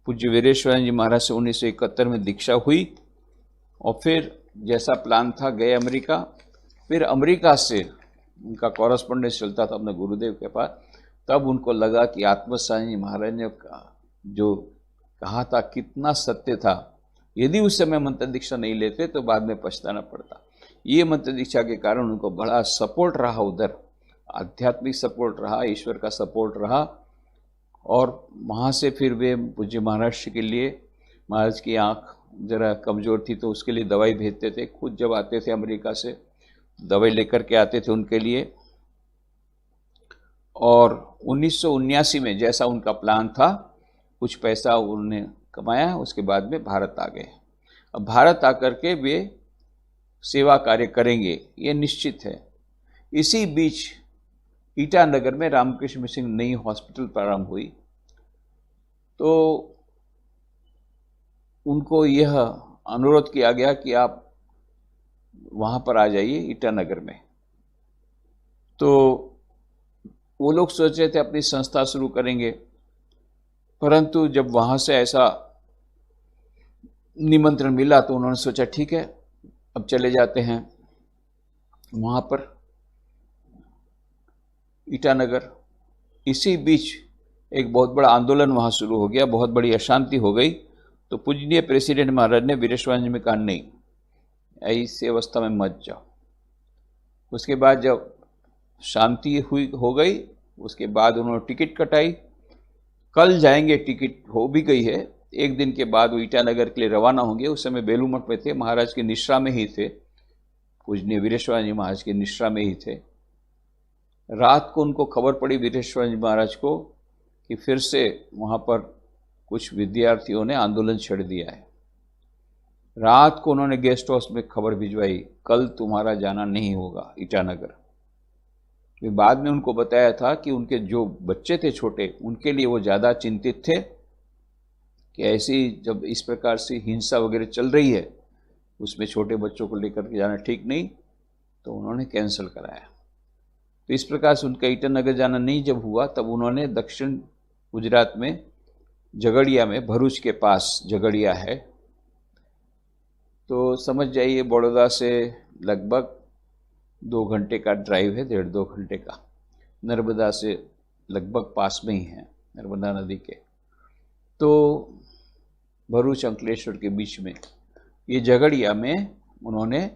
पूज्य वीरेश्वरानंद जी महाराज से 1971 में दीक्षा हुई, और फिर जैसा प्लान था गए अमेरिका। फिर अमेरिका से उनका कॉरेस्पॉन्डेंस चलता था अपने गुरुदेव के पास। तब उनको लगा कि आत्मस्थान जी महाराज ने जो कहा था कितना सत्य था। यदि उस समय मंत्र दीक्षा नहीं लेते तो बाद में पछताना पड़ता। ये मंत्र दीक्षा के कारण उनको बड़ा सपोर्ट रहा, उधर आध्यात्मिक सपोर्ट रहा, ईश्वर का सपोर्ट रहा। और वहाँ से फिर वे पूज्य महाराष्ट्र के लिए, महाराज की आँख ज़रा कमज़ोर थी तो उसके लिए दवाई भेजते थे। खुद जब आते थे अमेरिका से दवाई लेकर के आते थे उनके लिए। और 1979 में जैसा उनका प्लान था, कुछ पैसा उन्होंने कमाया, उसके बाद में भारत आ गए। अब भारत आकर के वे सेवा कार्य करेंगे, ये निश्चित है। इसी बीच ईटानगर में रामकृष्ण मिशन नई हॉस्पिटल प्रारंभ हुई, तो उनको यह अनुरोध किया गया कि आप वहाँ पर आ जाइए ईटानगर में। तो वो लोग सोच रहे थे अपनी संस्था शुरू करेंगे, परंतु जब वहाँ से ऐसा निमंत्रण मिला तो उन्होंने सोचा ठीक है, अब चले जाते हैं वहाँ पर ईटानगर। इसी बीच एक बहुत बड़ा आंदोलन वहाँ शुरू हो गया, बहुत बड़ी अशांति हो गई। तो पूजनीय प्रेसिडेंट महाराज ने वीरेश्वरानंद जी में कहा, नहीं, ऐसी अवस्था में मत जाओ। उसके बाद जब शांति हो गई, उसके बाद उन्होंने टिकट कटाई, कल जाएंगे, टिकट हो भी गई है। एक दिन के बाद वो ईटानगर के लिए रवाना होंगे। उस समय बेलू मठ में थे, महाराज की निश्रा में ही थे, पूजनीय वीरेश्वरानंद जी महाराज की निश्रा में ही थे। रात को उनको खबर पड़ी वीरेश्वरानंद जी महाराज को कि फिर से वहाँ पर कुछ विद्यार्थियों ने आंदोलन छेड़ दिया है। रात को उन्होंने गेस्ट हाउस में खबर भिजवाई, कल तुम्हारा जाना नहीं होगा ईटानगर। बाद में उनको बताया था कि उनके जो बच्चे थे छोटे, उनके लिए वो ज़्यादा चिंतित थे कि ऐसी जब इस प्रकार से हिंसा वगैरह चल रही है, उसमें छोटे बच्चों को लेकर के जाना ठीक नहीं, तो उन्होंने कैंसिल कराया। तो इस प्रकार से उनका ईटानगर जाना नहीं जब हुआ, तब उन्होंने दक्षिण गुजरात में झगड़िया में, भरूच के पास झगड़िया है, तो समझ जाइए बड़ौदा से लगभग 2 घंटे का ड्राइव है, 1.5-2 घंटे का। नर्मदा से लगभग पास में ही है, नर्मदा नदी के। तो भरूच अंकलेश्वर के बीच में ये झगड़िया में उन्होंने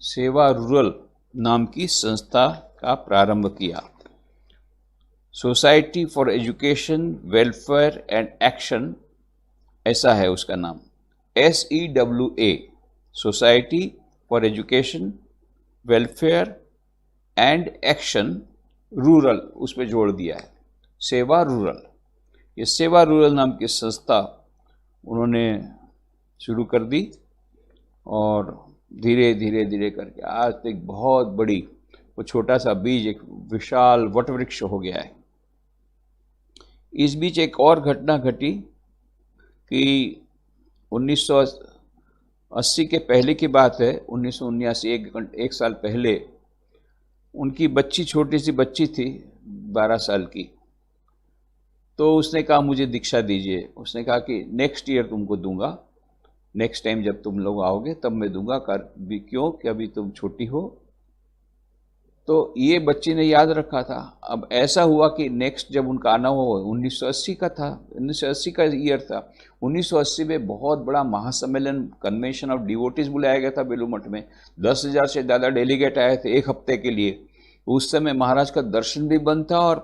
सेवा रूरल नाम की संस्था का प्रारंभ किया। Society for education, welfare and action, ऐसा है उसका नाम, SEWA, society for education, welfare and action rural, उसमें जोड़ दिया है सेवा रूरल। ये सेवा रूरल नाम की संस्था उन्होंने शुरू कर दी और धीरे धीरे धीरे करके आज एक बहुत बड़ी, वो छोटा सा बीज एक विशाल वटवृक्ष हो गया है। इस बीच एक और घटना घटी कि 1980 के पहले की बात है, 1979, एक साल पहले, उनकी बच्ची, छोटी सी बच्ची थी 12 साल की। तो उसने कहा मुझे दीक्षा दीजिए। उसने कहा कि नेक्स्ट ईयर तुमको दूंगा, नेक्स्ट टाइम जब तुम लोग आओगे तब मैं दूंगा, कर भी क्यों कि अभी तुम छोटी हो। तो ये बच्ची ने याद रखा था। अब ऐसा हुआ कि नेक्स्ट जब उनका आना हुआ 1980 का था, 1980 का ईयर था। 1980 में बहुत बड़ा महासम्मेलन, कन्वेंशन ऑफ डिवोटीज बुलाया गया था बेलूमठ में। 10,000 से ज़्यादा डेलीगेट आए थे एक हफ्ते के लिए। उस समय महाराज का दर्शन भी बंद था और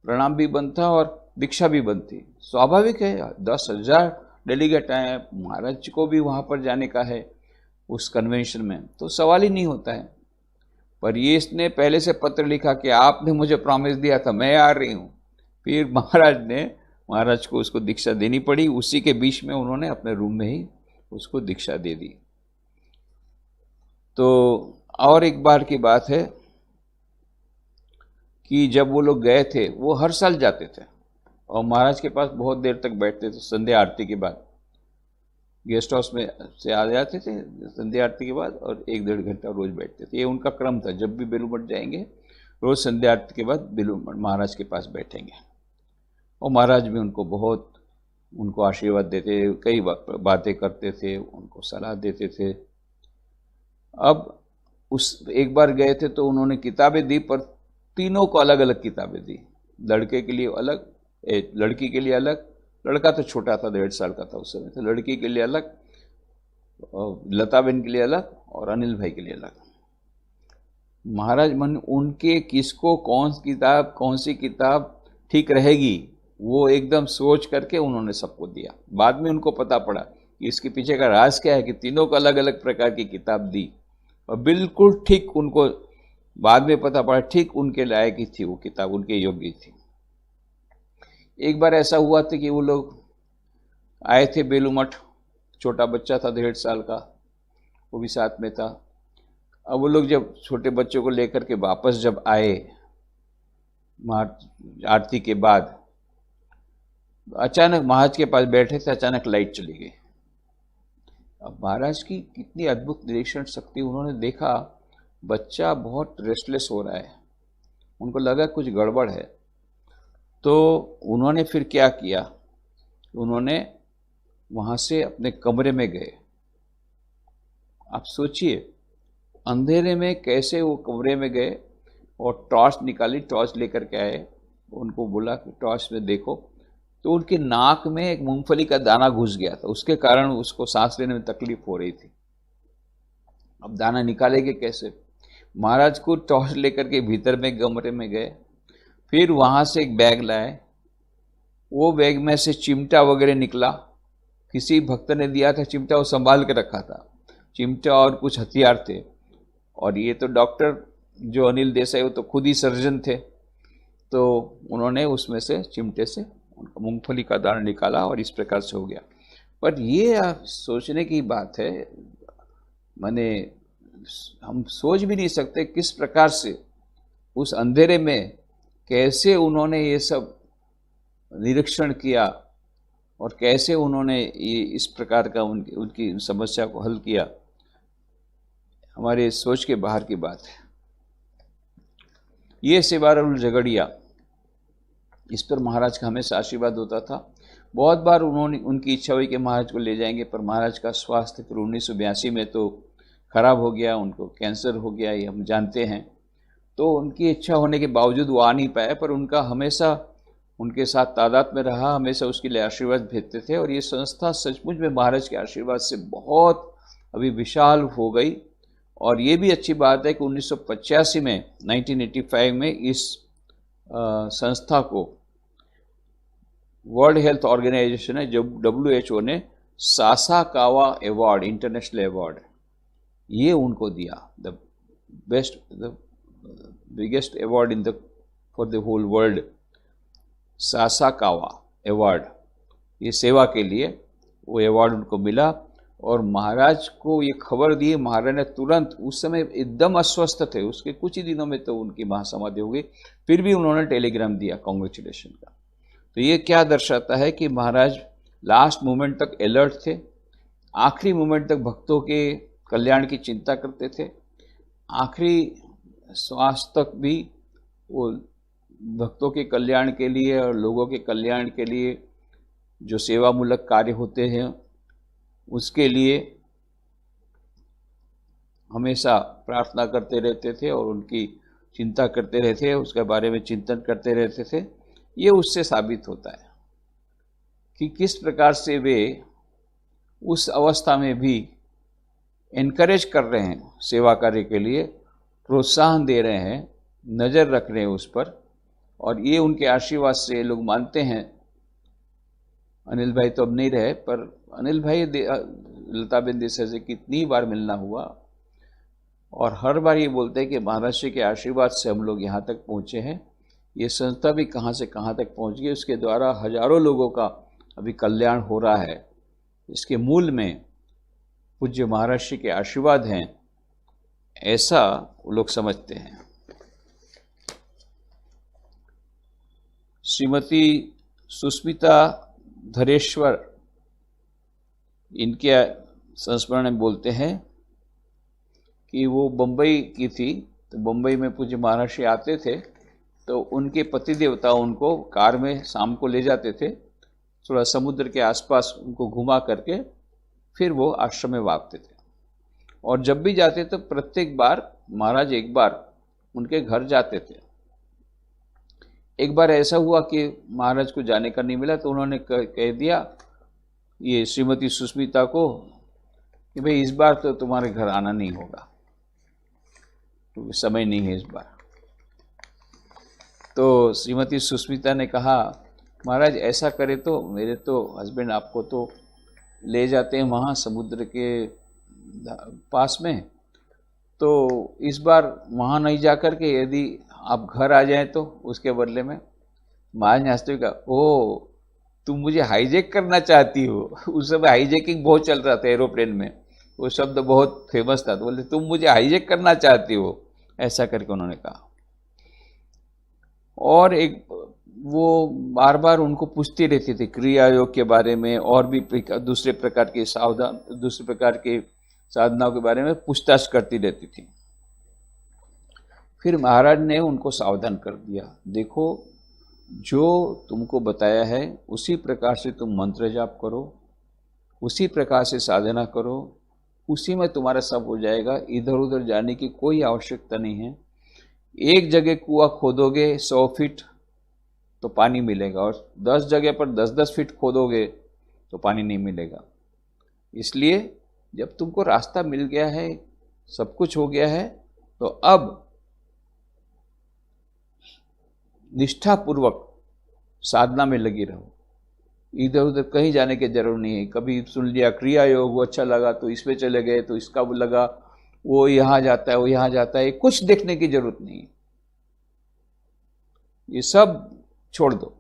प्रणाम भी बंद था और दीक्षा भी बंद थी। स्वाभाविक है, 10,000 डेलीगेट आए, महाराज को भी वहाँ पर जाने का है उस कन्वेंशन में, तो सवाल ही नहीं होता है। पर ये इसने पहले से पत्र लिखा कि आपने मुझे प्रॉमिस दिया था, मैं आ रही हूँ। फिर महाराज को उसको दीक्षा देनी पड़ी। उसी के बीच में उन्होंने अपने रूम में ही उसको दीक्षा दे दी। तो और एक बार की बात है कि जब वो लोग गए थे, वो हर साल जाते थे और महाराज के पास बहुत देर तक बैठते थे। संध्या आरती के बाद गेस्ट हाउस में से आ जाते थे संध्या आरती के बाद और 1-1.5 घंटा रोज बैठते थे। ये उनका क्रम था, जब भी बेलूमठ जाएंगे रोज संध्या आरती के बाद बेलूमठ महाराज के पास बैठेंगे। और महाराज भी उनको आशीर्वाद देते, कई बातें करते थे, उनको सलाह देते थे। अब एक बार गए थे तो उन्होंने किताबें दी, पर तीनों को अलग अलग किताबें दी। लड़के के लिए अलग, लड़की के लिए अलग, लड़का तो छोटा था, 1.5 साल का था उस समय, तो लड़की के लिए अलग, लता बहन के लिए अलग और अनिल भाई के लिए अलग। महाराज मन उनके किसको कौन सी किताब ठीक रहेगी वो एकदम सोच करके उन्होंने सबको दिया। बाद में उनको पता पड़ा कि इसके पीछे का राज क्या है कि तीनों को अलग अलग प्रकार की किताब दी और बिल्कुल ठीक उनको बाद में पता पड़ा ठीक उनके लायक ही थी वो किताब, उनके योग्य थी। एक बार ऐसा हुआ था कि वो लोग आए थे बेलूमठ, छोटा बच्चा था 1.5 साल का, वो भी साथ में था। अब वो लोग जब छोटे बच्चों को लेकर के वापस जब आए आरती के बाद, अचानक महाराज के पास बैठे थे, अचानक लाइट चली गई। अब महाराज की कितनी अद्भुत निरीक्षण शक्ति, उन्होंने देखा बच्चा बहुत रेस्टलेस हो रहा है, उनको लगा कुछ गड़बड़ है। तो उन्होंने फिर क्या किया, उन्होंने वहाँ से अपने कमरे में गए। आप सोचिए अंधेरे में कैसे वो कमरे में गए और टॉर्च निकाली, टॉर्च लेकर के आए। उनको बोला कि टॉर्च में देखो, तो उनकी नाक में एक मूंगफली का दाना घुस गया था, उसके कारण उसको सांस लेने में तकलीफ हो रही थी। अब दाना निकालेंगे कैसे? महाराज को टॉर्च लेकर के भीतर में कमरे में गए, फिर वहाँ से एक बैग लाए, वो बैग में से चिमटा वगैरह निकला, किसी भक्त ने दिया था चिमटा, वो संभाल के रखा था। चिमटा और कुछ हथियार थे। और ये तो डॉक्टर जो अनिल देसाई, वो तो खुद ही सर्जन थे, तो उन्होंने उसमें से चिमटे से उनका मूंगफली का दाना निकाला और इस प्रकार से हो गया। पर ये सोचने की बात है, माने हम सोच भी नहीं सकते किस प्रकार से उस अंधेरे में कैसे उन्होंने ये सब निरीक्षण किया और कैसे उन्होंने ये इस प्रकार का उनकी समस्या को हल किया, हमारे सोच के बाहर की बात है। ये सेवालाल झगड़िया, इस पर महाराज का हमेशा आशीर्वाद होता था। बहुत बार उनकी इच्छा हुई कि महाराज को ले जाएंगे, पर महाराज का स्वास्थ्य फिर 1982 में तो खराब हो गया, उनको कैंसर हो गया, ये हम जानते हैं। तो उनकी इच्छा होने के बावजूद वो आ नहीं पाए, पर उनका हमेशा उनके साथ तादाद में रहा, हमेशा उसके लिए आशीर्वाद भेजते थे। और ये संस्था सचमुच में महाराज के आशीर्वाद से बहुत अभी विशाल हो गई। और ये भी अच्छी बात है कि 1985 में 1985 में इस संस्था को वर्ल्ड हेल्थ ऑर्गेनाइजेशन है, जब WHO ने सासाकावा अवार्ड, इंटरनेशनल अवार्ड, ये उनको दिया, the best, the biggest award in the for the whole world, Sasakawa award, ये सेवा के लिए वो अवार्ड उनको मिला। और महाराज को ये खबर दी, महाराज ने तुरंत, उस समय एकदम अस्वस्थ थे, उसके कुछ ही दिनों में तो उनकी महासमाधि हो गई, फिर भी उन्होंने टेलीग्राम दिया कांग्रेचुलेशन का। तो ये क्या दर्शाता है कि महाराज लास्ट मोमेंट तक अलर्ट थे, आखिरी मोमेंट तक भक्तों के कल्याण की चिंता करते थे, आखिरी श्वास तक भी वो भक्तों के कल्याण के लिए और लोगों के कल्याण के लिए जो सेवामूलक कार्य होते हैं उसके लिए हमेशा प्रार्थना करते रहते थे और उनकी चिंता करते रहते, उसके बारे में चिंतन करते रहते थे। ये उससे साबित होता है कि किस प्रकार से वे उस अवस्था में भी एनकरेज कर रहे हैं, सेवा कार्य के लिए प्रोत्साहन दे रहे हैं, नज़र रख रहे हैं उस पर। और ये उनके आशीर्वाद से लोग मानते हैं। अनिल भाई तो अब नहीं रहे, पर अनिल भाई लताबेन देसाई से कितनी बार मिलना हुआ और हर बार ये बोलते हैं कि महाराज के आशीर्वाद से हम लोग यहाँ तक पहुँचे हैं। ये संस्था भी कहाँ से कहाँ तक पहुँच गई, उसके द्वारा हजारों लोगों का अभी कल्याण हो रहा है। इसके मूल में पूज्य महाराज के आशीर्वाद हैं, ऐसा वो लोग समझते हैं। श्रीमती सुस्मिता धरेश्वर, इनके संस्मरण में बोलते हैं कि वो बम्बई की थी, तो बम्बई में पूज्य महाराज आते थे तो उनके पति देवता उनको कार में शाम को ले जाते थे, थोड़ा समुद्र के आसपास उनको घुमा करके फिर वो आश्रम में वापसते थे। और जब भी जाते तो प्रत्येक बार महाराज एक बार उनके घर जाते थे। एक बार ऐसा हुआ कि महाराज को जाने का नहीं मिला, तो उन्होंने कह दिया ये श्रीमती सुस्मिता को कि भाई इस बार तो तुम्हारे घर आना नहीं होगा, तो समय नहीं है इस बार। तो श्रीमती सुस्मिता ने कहा महाराज ऐसा करे तो मेरे तो हस्बैंड आपको तो ले जाते हैं वहाँ समुद्र के पास में, तो इस बार वहाँ नहीं जा कर के यदि आप घर आ जाएं तो उसके बदले में। महाराज ने हंसते हुए कहा, ओ तुम मुझे हाईजैक करना चाहती हो। उस समय हाईजैकिंग बहुत चल रहा था एरोप्लेन में, वो शब्द बहुत फेमस था। तो बोले तुम मुझे हाईजैक करना चाहती हो, ऐसा करके उन्होंने कहा। और एक वो बार बार उनको पूछती रहती थी क्रिया योग के बारे में और भी दूसरे प्रकार के साधनाओं के बारे में पूछताछ करती रहती थी। फिर महाराज ने उनको सावधान कर दिया, देखो जो तुमको बताया है उसी प्रकार से तुम मंत्र जाप करो, उसी प्रकार से साधना करो, उसी में तुम्हारा सब हो जाएगा। इधर उधर जाने की कोई आवश्यकता नहीं है। एक जगह कुआं खोदोगे 100 फीट तो पानी मिलेगा, और 10 जगह पर 10-10 फीट खोदोगे तो पानी नहीं मिलेगा। इसलिए जब तुमको रास्ता मिल गया है, सब कुछ हो गया है, तो अब निष्ठापूर्वक साधना में लगी रहो। इधर उधर कहीं जाने की जरूरत नहीं है। कभी सुन लिया क्रिया योग, वो अच्छा लगा तो इसमें चले गए, तो इसका वो लगा, वो यहाँ जाता है, वो यहाँ जाता है, कुछ देखने की जरूरत नहीं है। ये सब छोड़ दो।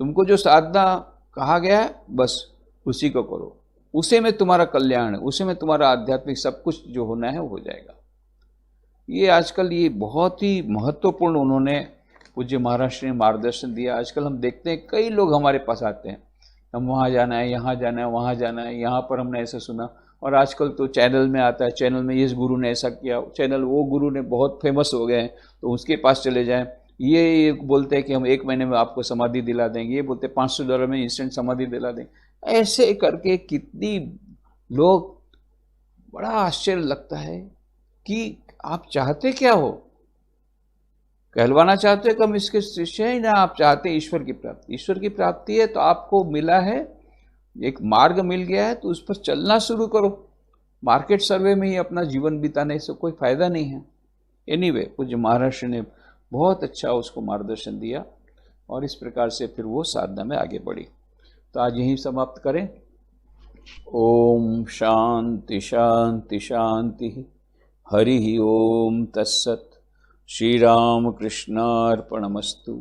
तुमको जो साधना कहा गया है बस उसी को करो, उसे में तुम्हारा कल्याण है, उसे में तुम्हारा आध्यात्मिक सब कुछ जो होना है वो हो जाएगा। ये आजकल ये बहुत ही महत्वपूर्ण उन्होंने पूज्य महाराज ने मार्गदर्शन दिया। आजकल हम देखते हैं कई लोग हमारे पास आते हैं, हम वहाँ जाना है, यहाँ जाना है, वहाँ जाना है, यहाँ पर हमने ऐसा सुना, और आजकल तो चैनल में आता है, चैनल में इस गुरु ने ऐसा किया, चैनल वो गुरु ने बहुत फेमस हो गए हैं तो उसके पास चले जाएं। ये बोलते हैं कि हम 1 महीने में आपको समाधि दिला देंगे, ये बोलते हैं $500 में इंस्टेंट समाधि दिला देंगे। ऐसे करके कितनी लोग, बड़ा आश्चर्य लगता है कि आप चाहते क्या हो? कहलवाना चाहते हो कि हम इसके शिष्य हैं, ना आप चाहते ईश्वर की प्राप्ति? ईश्वर की प्राप्ति है तो आपको मिला है, एक मार्ग मिल गया है तो उस पर चलना शुरू करो। मार्केट सर्वे में ही अपना जीवन बिताने से कोई फायदा नहीं है। एनीवे, पूज्य महाराष्ट्र ने बहुत अच्छा उसको मार्गदर्शन दिया और इस प्रकार से फिर वो साधना में आगे बढ़ी। तो आज यहीं समाप्त करें। ओम शांति शांति शांति। हरि ओम तत्सत। श्री राम कृष्णार्पणमस्तु।